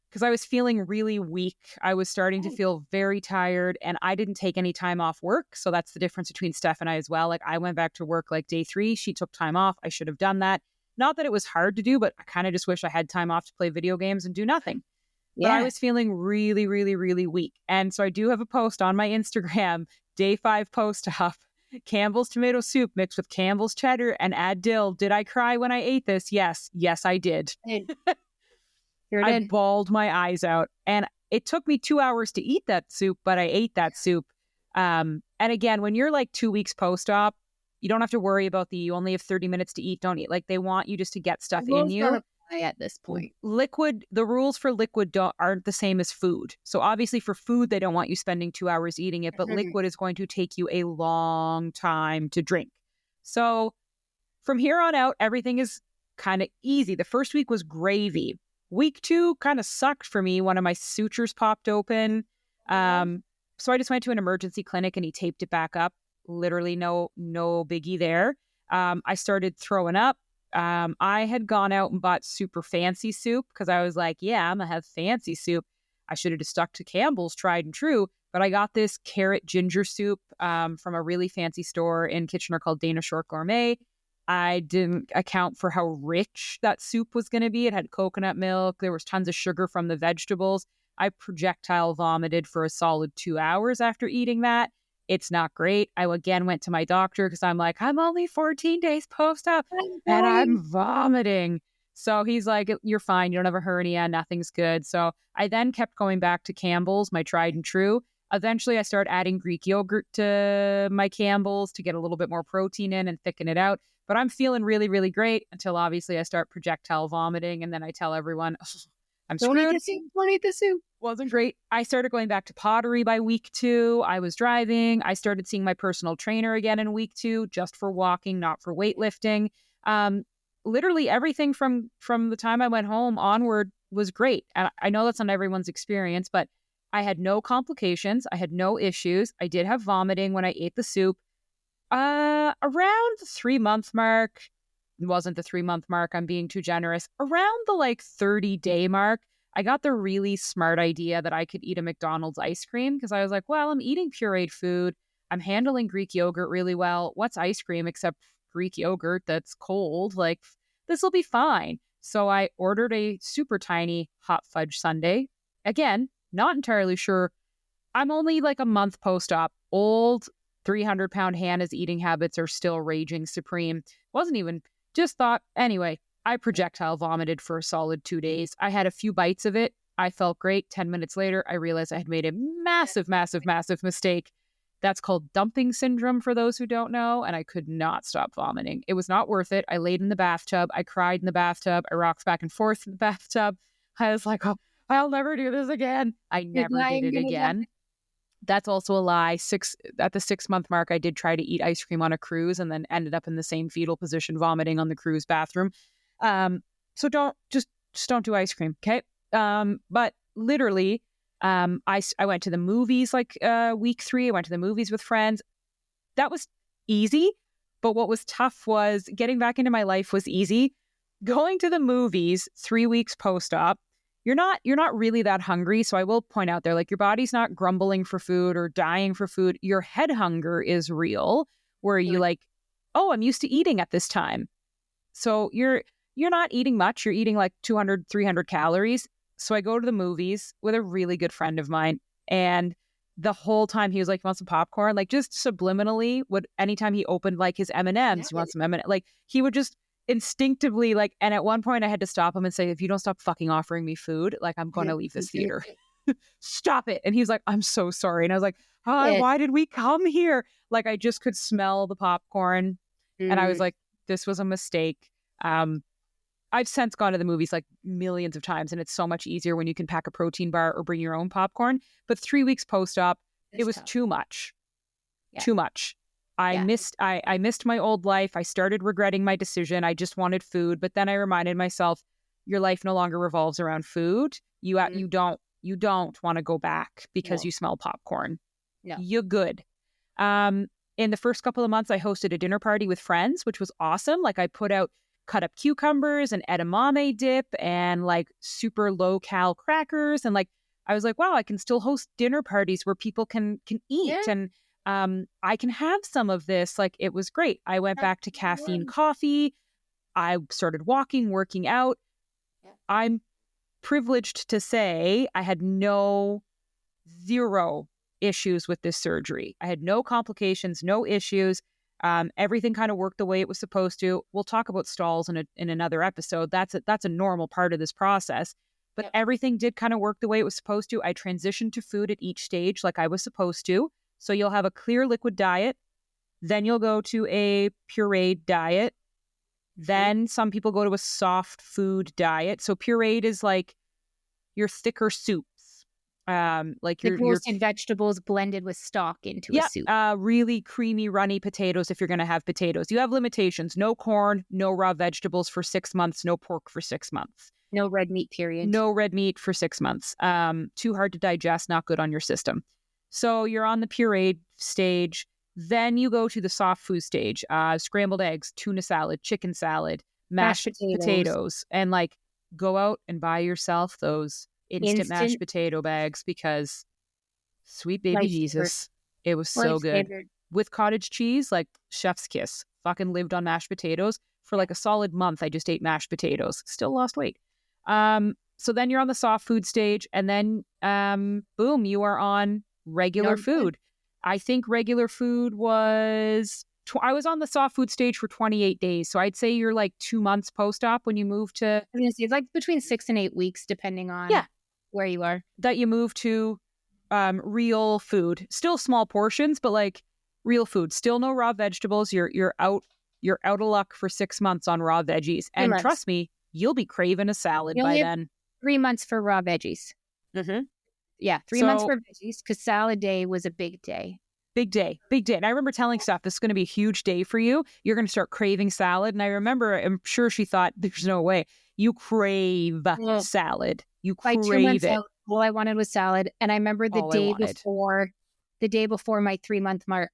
Because I was feeling really weak. I was starting to feel very tired, and I didn't take any time off work. So that's the difference between Steph and I as well. Like, I went back to work like day 3. She took time off. I should have done that. Not that it was hard to do, but I kind of just wish I had time off to play video games and do nothing. Yeah. But I was feeling really, really, really weak. And so I do have a post on my Instagram, day 5 post up, Campbell's tomato soup mixed with Campbell's cheddar and add dill. Did I cry when I ate this? Yes. Yes, I did. I bawled my eyes out, and it took me 2 hours to eat that soup, but I ate that soup. And again, when you're like 2 weeks post-op, you don't have to worry about you only have 30 minutes to eat, don't eat. Like, they want you just to get stuff in you. At this point, Liquid, the rules for liquid aren't the same as food. So obviously for food, they don't want you spending 2 hours eating it, but liquid is going to take you a long time to drink. So from here on out, everything is kind of easy. The first week was gravy. Week 2 kind of sucked for me. One of my sutures popped open. So I just went to an emergency clinic, and he taped it back up. Literally no biggie there. I started throwing up. I had gone out and bought super fancy soup because I was like, yeah, I'm going to have fancy soup. I should have just stuck to Campbell's tried and true. But I got this carrot ginger soup from a really fancy store in Kitchener called Dana Short Gourmet. I didn't account for how rich that soup was going to be. It had coconut milk. There was tons of sugar from the vegetables. I projectile vomited for a solid 2 hours after eating that. It's not great. I again went to my doctor because I'm like, I'm only 14 days post-op and I'm vomiting. So he's like, you're fine. You don't have a hernia. Nothing's good. So I then kept going back to Campbell's, my tried and true. Eventually, I started adding Greek yogurt to my Campbell's to get a little bit more protein in and thicken it out. But I'm feeling really, really great until obviously I start projectile vomiting. And then I tell everyone, I'm screwed. Don't eat the soup. Wasn't great. I started going back to pottery by week 2. I was driving. I started seeing my personal trainer again in week 2, just for walking, not for weightlifting. Literally everything from the time I went home onward was great. And I know that's not everyone's experience, but I had no complications. I had no issues. I did have vomiting when I ate the soup. Around the 3-month mark, it wasn't the 3-month mark, I'm being too generous. Around the 30-day mark, I got the really smart idea that I could eat a McDonald's ice cream because I was like, well, I'm eating pureed food. I'm handling Greek yogurt really well. What's ice cream except Greek yogurt that's cold? Like, this will be fine. So I ordered a super tiny hot fudge sundae. Again, not entirely sure. I'm only like a month post-op. Old 300-pound Hannah's eating habits are still raging supreme. Wasn't even, just thought, anyway, I projectile vomited for a solid 2 days. I had a few bites of it. I felt great. 10 minutes later, I realized I had made a massive, massive, massive mistake. That's called dumping syndrome for those who don't know, and I could not stop vomiting. It was not worth it. I laid in the bathtub. I cried in the bathtub. I rocked back and forth in the bathtub. I was like, oh, I'll never do this again. I never did it again. That's also a lie. At the 6-month mark, I did try to eat ice cream on a cruise and then ended up in the same fetal position, vomiting on the cruise bathroom. So don't do ice cream, okay? But literally, I went to the movies week 3. I went to the movies with friends. That was easy, but what was tough was getting back into my life was easy. Going to the movies 3 weeks post-op, you're not really that hungry. So I will point out there, your body's not grumbling for food or dying for food. Your head hunger is real, where you oh, I'm used to eating at this time. So you're not eating much. You're eating 200, 300 calories. So I go to the movies with a really good friend of mine, and the whole time he was like, "You want some popcorn?" Like just subliminally, would anytime he opened like his M&Ms, "You want some M&M?" Like he would just instinctively like. And at one point, I had to stop him and say, "If you don't stop fucking offering me food, like I'm going to leave this theater. Stop it!" And he was like, "I'm so sorry." And I was like, "Hi, why did we come here?" Like I just could smell the popcorn, and I was like, "This was a mistake." I've since gone to the movies like millions of times, and it's so much easier when you can pack a protein bar or bring your own popcorn. But 3 weeks post-op, it was too much. Yeah. Too much. I missed my old life. I started regretting my decision. I just wanted food. But then I reminded myself, your life no longer revolves around food. You don't want to go back because you smell popcorn. No. You're good. In the first couple of months, I hosted a dinner party with friends, which was awesome. Like I put out cut up cucumbers and edamame dip and like super low cal crackers. And like, I was like, wow, I can still host dinner parties where people can eat. Yeah. And I can have some of this. Like, it was great. I went back to caffeine coffee. I started walking, working out. Yeah. I'm privileged to say I had zero issues with this surgery. I had no complications, no issues. Everything kind of worked the way it was supposed to. We'll talk about stalls in another episode. That's a normal part of this process. But everything did kind of work the way it was supposed to. I transitioned to food at each stage like I was supposed to. So you'll have a clear liquid diet. Then you'll go to a pureed diet. Then some people go to a soft food diet. So pureed is like your thicker soups. Like your roasted vegetables blended with stock into a soup. Really creamy, runny potatoes if you're going to have potatoes. You have limitations. No corn, no raw vegetables for 6 months, no pork for 6 months. No red meat, period. No red meat for 6 months. Too hard to digest, not good on your system. So you're on the pureed stage. Then you go to the soft food stage. Scrambled eggs, tuna salad, chicken salad, mashed potatoes. And like go out and buy yourself those instant mashed potato bags because sweet baby Jesus, it was so good. With cottage cheese, like chef's kiss. Fucking lived on mashed potatoes for like a solid month. I just ate mashed potatoes. Still lost weight. So then you're on the soft food stage, and then boom, you are on regular food. I think regular food was I was on the soft food stage for 28 days. So I'd say you're like 2 months post-op when you move to... I was gonna say, it's like between 6 and 8 weeks, depending on where you are. That you move to real food. Still small portions, but like real food. Still no raw vegetables. You're out of luck for 6 months on raw veggies. And trust me, you'll be craving a salad by then. 3 months for raw veggies. Mm-hmm. Yeah, 3 months for veggies, because salad day was a big day. Big day. And I remember telling Steph, this is going to be a huge day for you. You're going to start craving salad. And I remember, I'm sure she thought, there's no way. You crave salad. You crave it. All I wanted was salad. And I remember the day before my 3-month mark,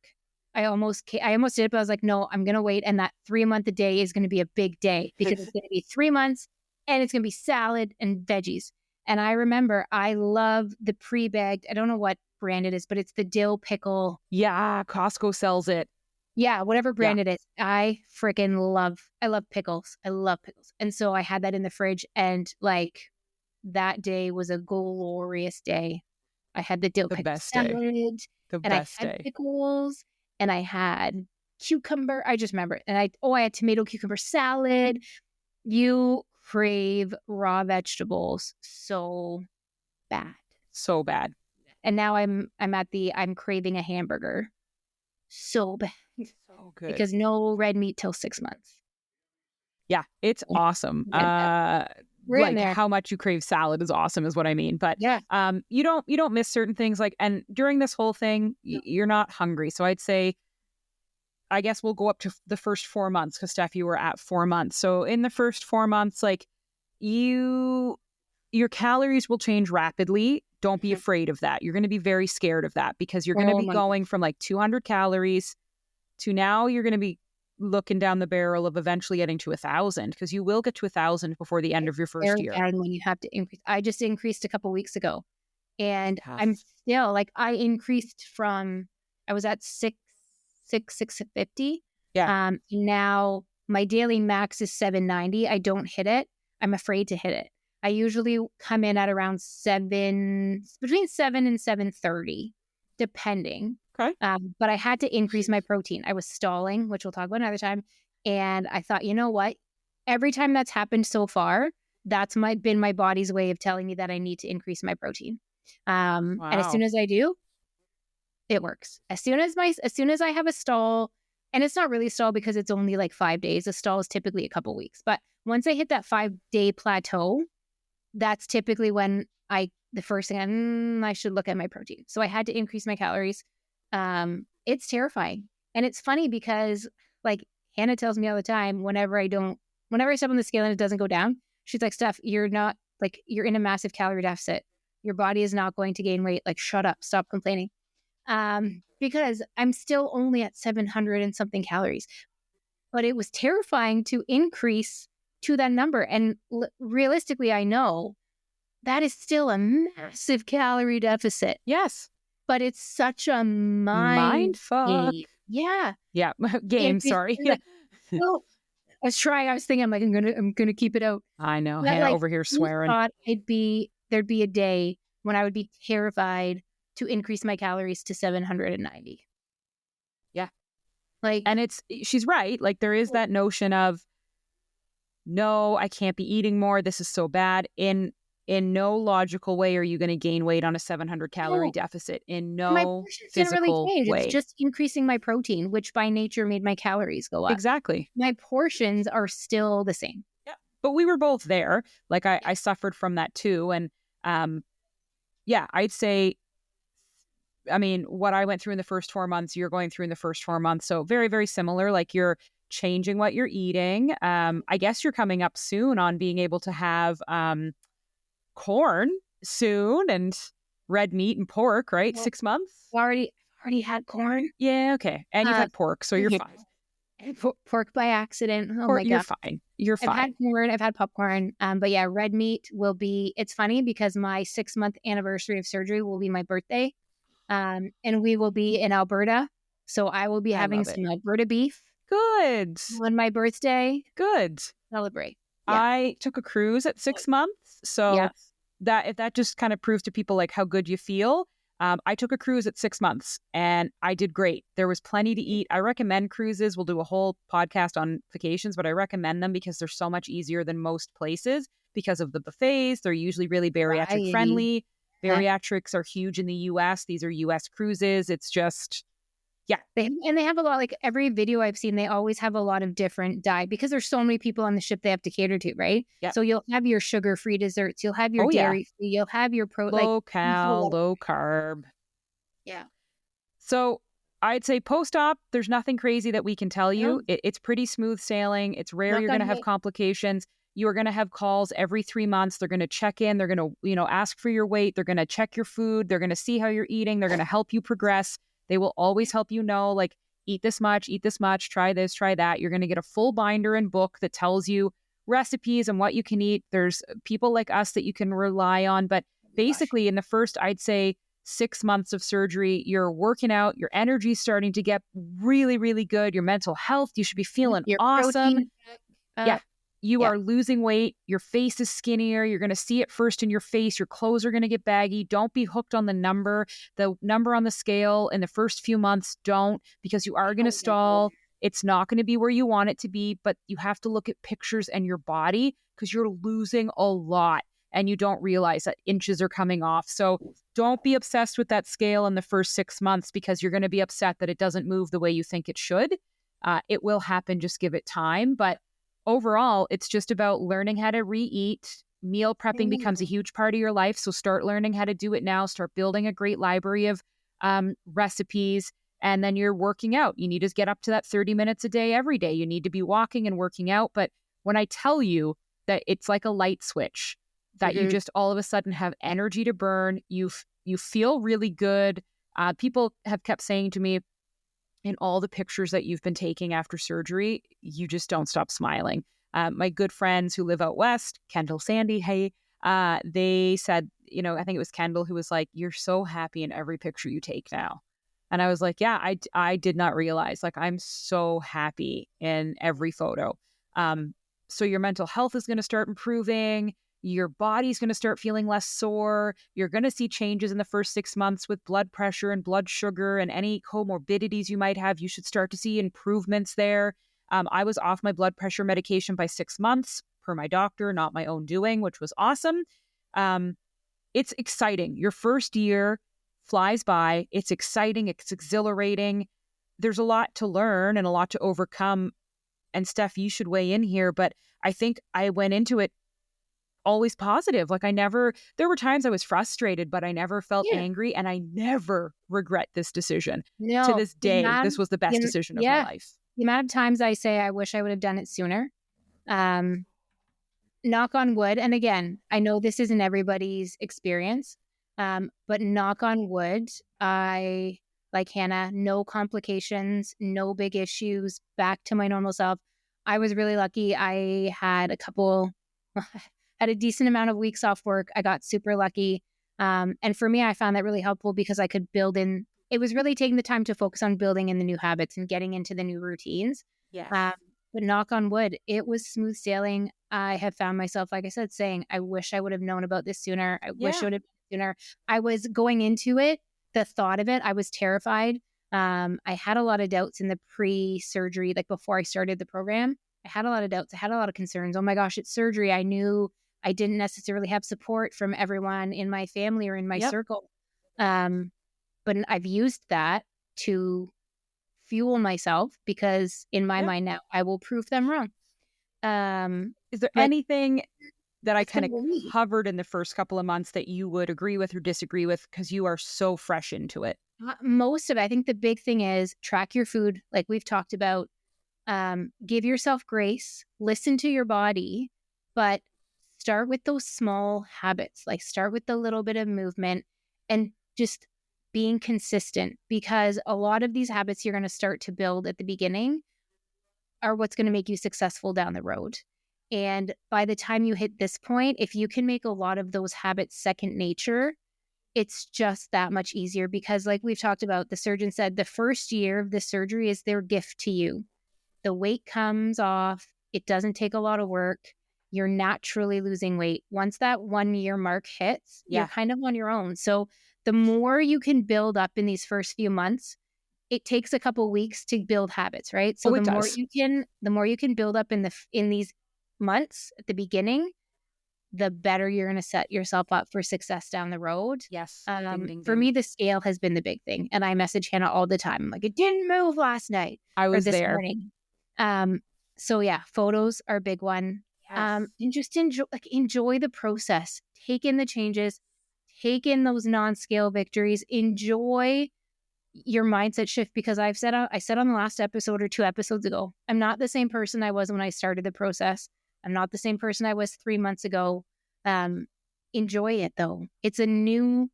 I almost did it, but I was like, no, I'm going to wait. And that 3-month a day is going to be a big day because it's going to be 3 months and it's going to be salad and veggies. And I remember I love the pre-bagged, I don't know what brand it is, but it's the dill pickle. Yeah, Costco sells it. Yeah, whatever brand it is. I love pickles. I love pickles. And so I had that in the fridge, and like that day was a glorious day. I had the dill pickle salad, and I had pickles, and I had cucumber. I just remember it. And I had tomato cucumber salad. You crave raw vegetables so bad. So bad. And now I'm craving a hamburger so bad. So good. Because no red meat till 6 months. Yeah, it's awesome. Like how much you crave salad is awesome is what I mean. But you don't miss certain things, like, and during this whole thing, you're not hungry. So I'd say, I guess we'll go up to the first 4 months, because Steph, you were at 4 months. So in the first 4 months, like your calories will change rapidly. Don't be afraid of that. You're going to be very scared of that, because you're going to be going from like 200 calories to now you're going to be looking down the barrel of eventually getting to 1,000, because you will get to 1,000 before the end of your first year. And when you have to increase, I just increased a couple weeks ago, and I'm still like, I increased from, I was at 650. Yeah. Now my daily max is 790. I don't hit it. I'm afraid to hit it. I usually come in at around between 7 and 730. depending. Okay. But I had to increase my protein. I was stalling, which we'll talk about another time. And I thought, you know what? Every time that's happened so far, that's been my body's way of telling me that I need to increase my protein. And as soon as I do, it works. As soon as I have a stall, and it's not really a stall because it's only like 5 days. A stall is typically a couple weeks. But once I hit that 5-day plateau, that's typically when the first thing I should look at my protein. So I had to increase my calories. It's terrifying. And it's funny because like Hannah tells me all the time, whenever I step on the scale and it doesn't go down, she's like, Steph, you're in a massive calorie deficit. Your body is not going to gain weight. Like, shut up, stop complaining. Because I'm still only at 700 and something calories. But it was terrifying to increase to that number. And realistically, I know that is still a massive calorie deficit. Yes. But it's such a mind fuck. game. Yeah. Yeah. Game, sorry. Well, I was thinking, I'm like, I'm gonna keep it out. I know. Hannah over here swearing. I thought there'd be a day when I would be terrified to increase my calories to 790. Yeah. And she's right. Like, there is that notion of, no, I can't be eating more. This is so bad. In no logical way are you going to gain weight on a 700 calorie deficit. In no physical way. It's just increasing my protein, which by nature made my calories go up. Exactly. My portions are still the same. Yeah. But we were both there. Like, I suffered from that too. And I'd say, I mean, what I went through in the first 4 months, you're going through in the first 4 months. So very, very similar. Like, you're changing what you're eating. I guess you're coming up soon on being able to have corn soon and red meat and pork, right? Well, 6 months? Already had corn. Yeah, okay. And you've had pork, so you're fine. Pork by accident. Oh my God. You're fine. You're fine. I've had corn. I've had popcorn. But yeah, red meat will be, it's funny because my 6-month anniversary of surgery will be my birthday. And we will be in Alberta. So I will be having some Alberta beef. Good. On my birthday. Good. Celebrate. Yeah. I took a cruise at 6 months. So if that just kind of proves to people like how good you feel. I took a cruise at 6 months and I did great. There was plenty to eat. I recommend cruises. We'll do a whole podcast on vacations, but I recommend them because they're so much easier than most places because of the buffets. They're usually really bariatric friendly. Bariatrics are huge in the US. These are US cruises. It's just, They have a lot, like every video I've seen, they always have a lot of different diet because there's so many people on the ship they have to cater to, right? Yeah. So you'll have your sugar-free desserts, you'll have your dairy-free, you'll have your low cal, low carb. Yeah. So I'd say post-op, there's nothing crazy that we can tell you. It's pretty smooth sailing. It's rare you're going to have complications. You are going to have calls every 3 months. They're going to check in. They're going to, ask for your weight. They're going to check your food. They're going to see how you're eating. They're going to help you progress. They will always help you know, like, eat this much, try this, try that. You're going to get a full binder and book that tells you recipes and what you can eat. There's people like us that you can rely on. But basically in the first, I'd say 6 months of surgery, you're working out, your energy's starting to get really, really good. Your mental health, you should be feeling awesome. You are losing weight. Your face is skinnier. You're going to see it first in your face. Your clothes are going to get baggy. Don't be hooked on the number on the scale in the first few months. Don't, because you are going to stall. It's not going to be where you want it to be, but you have to look at pictures and your body because you're losing a lot and you don't realize that inches are coming off. So don't be obsessed with that scale in the first 6 months because you're going to be upset that it doesn't move the way you think it should. It will happen. Just give it time. But overall, it's just about learning how to re-eat. Meal prepping becomes a huge part of your life. So start learning how to do it now. Start building a great library of recipes. And then you're working out. You need to get up to that 30 minutes a day every day. You need to be walking and working out. But when I tell you that it's like a light switch, that you just all of a sudden have energy to burn, you feel really good. People have kept saying to me, in all the pictures that you've been taking after surgery, you just don't stop smiling. My good friends who live out west, Kendall, Sandy, hey, they said, I think it was Kendall who was like, you're so happy in every picture you take now. And I was like, yeah, I did not realize, like, I'm so happy in every photo. So your mental health is going to start improving. Your body's going to start feeling less sore. You're going to see changes in the first 6 months with blood pressure and blood sugar and any comorbidities you might have. You should start to see improvements there. I was off my blood pressure medication by 6 months per my doctor, not my own doing, which was awesome. It's exciting. Your first year flies by. It's exciting. It's exhilarating. There's a lot to learn and a lot to overcome. And Steph, you should weigh in here, but I think I went into it always positive. Like there were times I was frustrated, but I never felt angry, and I never regret this decision. No, to this day, this was the best decision of my life. The amount of times I say I wish I would have done it sooner. Knock on wood. And again, I know this isn't everybody's experience, but knock on wood, I, like Hannah, no complications, no big issues, back to my normal self. I was really lucky. I had had a decent amount of weeks off work. I got super lucky. And for me, I found that really helpful because I could build in. It was really taking the time to focus on building in the new habits and getting into the new routines. Yeah. But knock on wood, it was smooth sailing. I have found myself, like I said, saying, I wish I would have known about this sooner. I wish I would have been sooner. I was going into it, the thought of it, I was terrified. I had a lot of doubts in the pre-surgery, like before I started the program. I had a lot of doubts. I had a lot of concerns. Oh my gosh, it's surgery. I knew I didn't necessarily have support from everyone in my family or in my circle. But I've used that to fuel myself because in my mind now, I will prove them wrong. Is there anything that I kind of covered in the first couple of months that you would agree with or disagree with because you are so fresh into it? Most of it. I think the big thing is track your food, like we've talked about. Give yourself grace, listen to your body, but start with those small habits, like start with the little bit of movement and just being consistent, because a lot of these habits you're going to start to build at the beginning are what's going to make you successful down the road. And by the time you hit this point, if you can make a lot of those habits second nature, it's just that much easier because like we've talked about, the surgeon said the first year of the surgery is their gift to you. The weight comes off. It doesn't take a lot of work. You're naturally losing weight. Once that 1 year mark hits, you're kind of on your own. So the more you can build up in these first few months, it takes a couple weeks to build habits, right? So the more you can build up in these months at the beginning, the better you're going to set yourself up for success down the road. Yes. Ding, ding, for me, the scale has been the big thing. And I message Hannah all the time. I'm like, it didn't move last night. I was this there. Morning. So yeah, photos are a big one. Yes. And just enjoy the process. Take in the changes. Take in those non-scale victories. Enjoy your mindset shift, because I said on the last episode or 2 episodes ago, I'm not the same person I was when I started the process. I'm not the same person I was 3 months ago. Enjoy it though. It's a new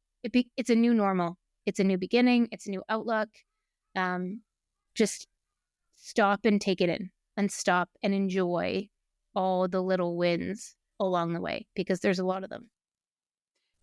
normal. It's a new beginning. It's a new outlook. Just stop and take it in, and stop and enjoy all the little wins along the way, because there's a lot of them.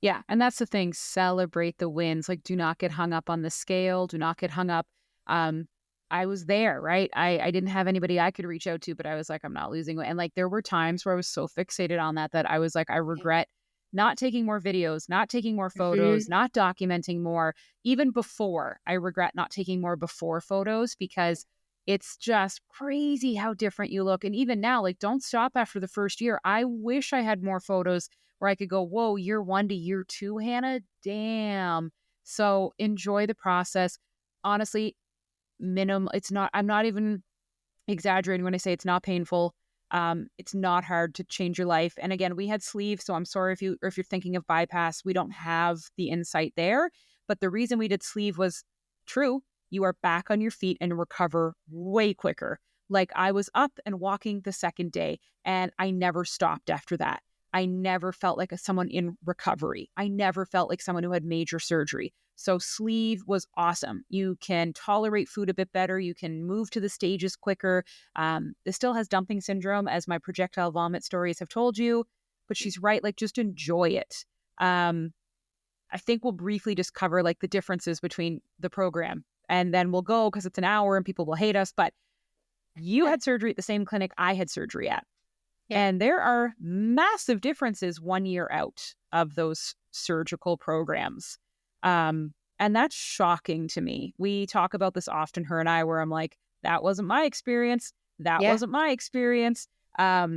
Yeah. And that's the thing. Celebrate the wins. Like, do not get hung up on the scale. Do not get hung up. I was there, right? I didn't have anybody I could reach out to, but I was like, I'm not losing weight. And like, there were times where I was so fixated on that I was like, I regret not taking more videos, not taking more photos, not documenting more. Even before, I regret not taking more before photos, because it's just crazy how different you look. And even now, like, don't stop after the first year. I wish I had more photos where I could go, whoa, year 1 to year 2, Hannah, damn. So enjoy the process. Honestly, I'm not even exaggerating when I say it's not painful. It's not hard to change your life. And again, we had sleeve, so I'm sorry if you're thinking of bypass, we don't have the insight there. But the reason we did sleeve was true. You are back on your feet and recover way quicker. Like, I was up and walking the second day, and I never stopped after that. I never felt like someone in recovery. I never felt like someone who had major surgery. So sleeve was awesome. You can tolerate food a bit better. You can move to the stages quicker. This still has dumping syndrome, as my projectile vomit stories have told you, but she's right. Like, just enjoy it. I think we'll briefly just cover like the differences between the program, and then we'll go, because it's an hour and people will hate us, but you had surgery at the same clinic I had surgery at. And there are massive differences 1 year out of those surgical programs. And that's shocking to me. We talk about this often, her and I, where I'm like, that wasn't my experience. That wasn't my experience. I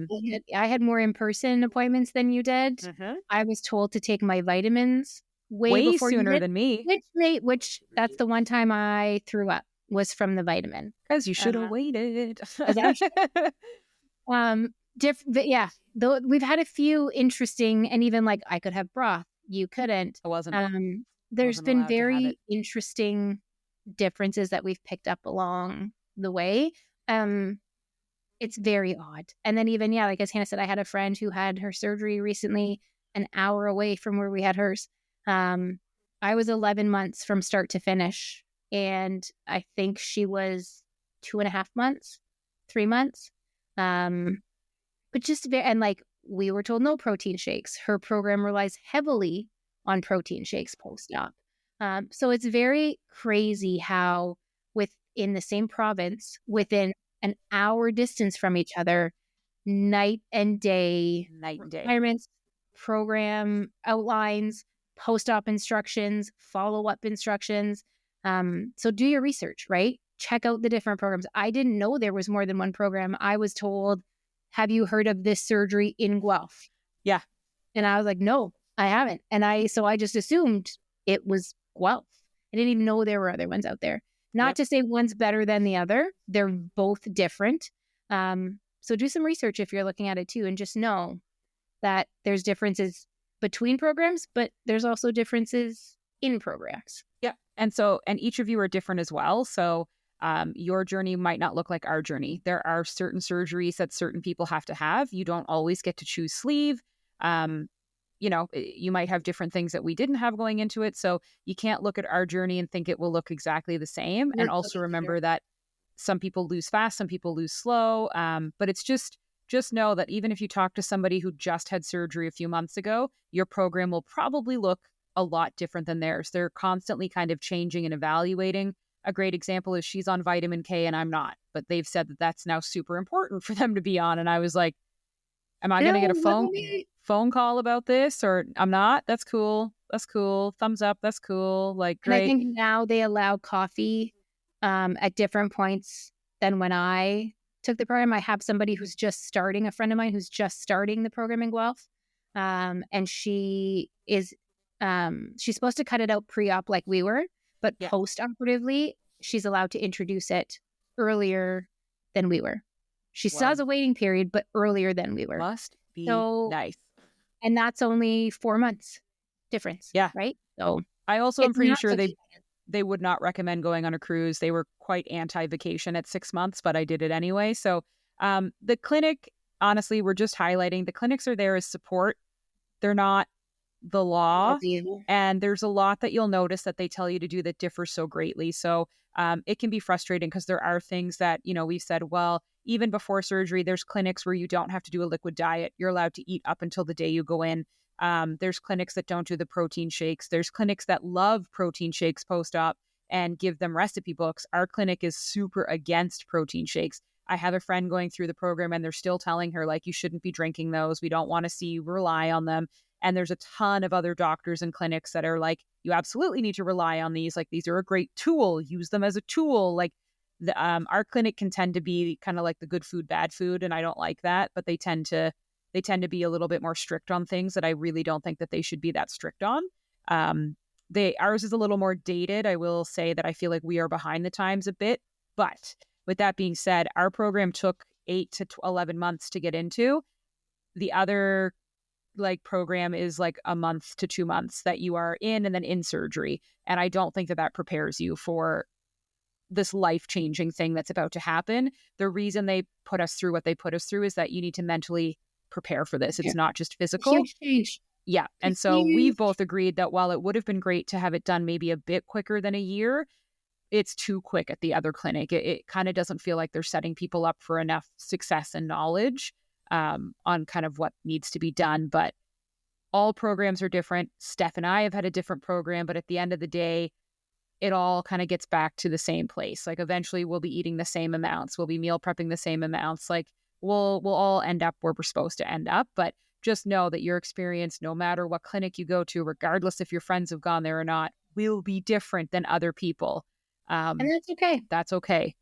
had more in-person appointments than you did. I was told to take my vitamins way sooner than me. Which that's the one time I threw up, was from the vitamin. Because you should have waited. We've had a few interesting, and even like I could have broth, you couldn't. I wasn't. There's been very interesting differences that we've picked up along the way. It's very odd. And then even, like as Hannah said, I had a friend who had her surgery recently, an hour away from where we had hers. I was 11 months from start to finish, and I think she was 2.5 months, 3 months. But just and like we were told no protein shakes. Her program relies heavily on protein shakes post-op. So it's very crazy how within the same province, within an hour distance from each other, night and day requirements, program outlines, post-op instructions, follow-up instructions. So do your research, right? Check out the different programs. I didn't know there was more than one program. I was told, have you heard of this surgery in Guelph? Yeah. And I was like, no, I haven't. And I just assumed it was Guelph. I didn't even know there were other ones out there. Not to say one's better than the other. They're both different. So do some research if you're looking at it too, and just know that there's differences between programs, but there's also differences in programs. Yeah. And each of you are different as well. So your journey might not look like our journey. There are certain surgeries that certain people have to have. You don't always get to choose sleeve. You might have different things that we didn't have going into it. So you can't look at our journey and think it will look exactly the same. And also remember that some people lose fast, some people lose slow. But it's just know that even if you talk to somebody who just had surgery a few months ago, your program will probably look a lot different than theirs. They're constantly kind of changing and evaluating. A great example is she's on vitamin K and I'm not, but they've said that that's now super important for them to be on. And I was like, am I going to get a phone call about this, or I'm not? That's cool. Thumbs up. That's cool. Like, great. And I think now they allow coffee at different points than when I took the program. I have somebody who's just starting, a friend of mine who's just starting the program in Guelph. And she is, she's supposed to cut it out pre-op like we were, but post-operatively, she's allowed to introduce it earlier than we were. She still has a waiting period, but earlier than we were. Must be nice. And that's only 4 months difference. Yeah. Right? So I also am pretty sure they would not recommend going on a cruise. They were quite anti-vacation at 6 months, but I did it anyway. So the clinic, honestly, we're just highlighting the clinics are there as support. They're not the law. And there's a lot that you'll notice that they tell you to do that differs so greatly. So it can be frustrating because there are things that, we've said, well, even before surgery, there's clinics where you don't have to do a liquid diet. You're allowed to eat up until the day you go in. There's clinics that don't do the protein shakes. There's clinics that love protein shakes post-op and give them recipe books. Our clinic is super against protein shakes. I have a friend going through the program and they're still telling her, like, you shouldn't be drinking those. We don't want to see you rely on them. And there's a ton of other doctors and clinics that are like, you absolutely need to rely on these. Like, these are a great tool. Use them as a tool. Like, our clinic can tend to be kind of like the good food, bad food. And I don't like that, but they tend to be a little bit more strict on things that I really don't think that they should be that strict on. Ours is a little more dated. I will say that I feel like we are behind the times a bit. But with that being said, our program took 8 to 11 months to get into. The other program is like a month to 2 months that you are in and then in surgery. And I don't think that prepares you for this life-changing thing that's about to happen. The reason they put us through what they put us through is that you need to mentally prepare for this. It's not just physical. Huge change. Yeah. And so we've both agreed that while it would have been great to have it done maybe a bit quicker than a year, it's too quick at the other clinic. It kind of doesn't feel like they're setting people up for enough success and knowledge on kind of what needs to be done. But all programs are different. Steph and I have had a different program, but at the end of the day, it all kind of gets back to the same place. Like, eventually we'll be eating the same amounts. We'll be meal prepping the same amounts. Like, we'll all end up where we're supposed to end up. But just know that your experience, no matter what clinic you go to, regardless if your friends have gone there or not, will be different than other people. And that's okay. That's okay.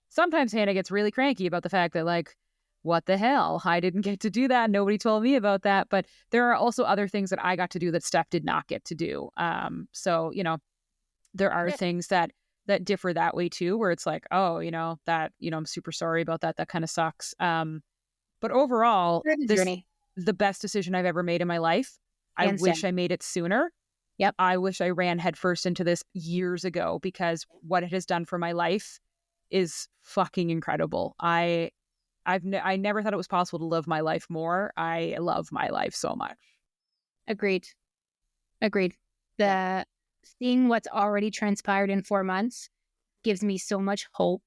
Sometimes Hannah gets really cranky about the fact that, like, what the hell? I didn't get to do that. Nobody told me about that. But there are also other things that I got to do that Steph did not get to do. So, there are things that differ that way too, where it's like, oh, that, I'm super sorry about that. That kind of sucks. But overall, the best decision I've ever made in my life. I wish I made it sooner. Yep. I wish I ran headfirst into this years ago, because what it has done for my life is fucking incredible. I never thought it was possible to love my life more. I love my life so much. Agreed. Seeing what's already transpired in 4 months gives me so much hope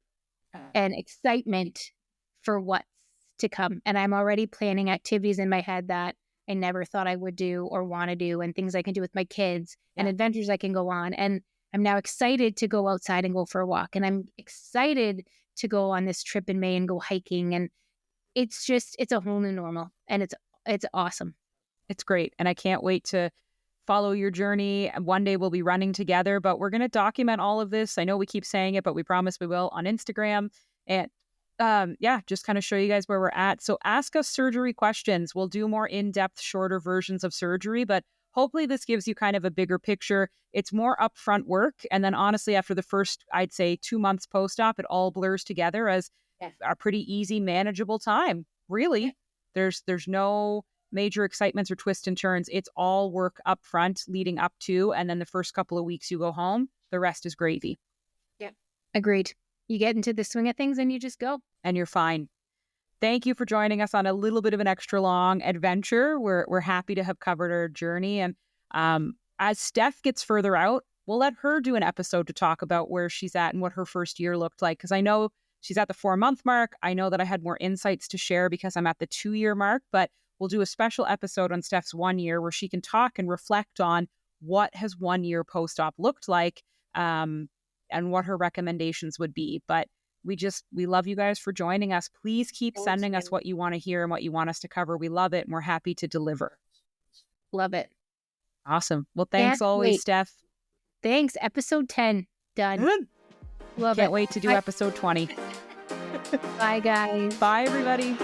and excitement for what's to come. And I'm already planning activities in my head that I never thought I would do or want to do, and things I can do with my kids and adventures I can go on. And I'm now excited to go outside and go for a walk. And I'm excited to go on this trip in May and go hiking. And it's a whole new normal. And it's awesome. It's great. And I can't wait to follow your journey. One day we'll be running together, but we're going to document all of this. I know we keep saying it, but we promise we will, on Instagram. And just kind of show you guys where we're at. So ask us surgery questions. We'll do more in-depth, shorter versions of surgery, but hopefully this gives you kind of a bigger picture. It's more upfront work. And then honestly, after the first, I'd say 2 months post-op, it all blurs together as a pretty easy, manageable time. Really, there's no major excitements or twists and turns. It's all work up front leading up to, and then the first couple of weeks you go home, the rest is gravy. Yeah. Agreed. You get into the swing of things and you just go. And you're fine. Thank you for joining us on a little bit of an extra long adventure. We're happy to have covered our journey. And as Steph gets further out, we'll let her do an episode to talk about where she's at and what her first year looked like. Because I know she's at the 4-month mark. I know that I had more insights to share because I'm at the 2-year mark, but we'll do a special episode on Steph's 1 year where she can talk and reflect on what has 1 year post-op looked like, and what her recommendations would be. But we love you guys for joining us. Please keep sending us what you want to hear and what you want us to cover. We love it and we're happy to deliver. Love it. Awesome. Well, thanks always, Steph. Thanks. Episode 10 done. Love it. Can't wait to do episode 20. Bye, guys. Bye, everybody.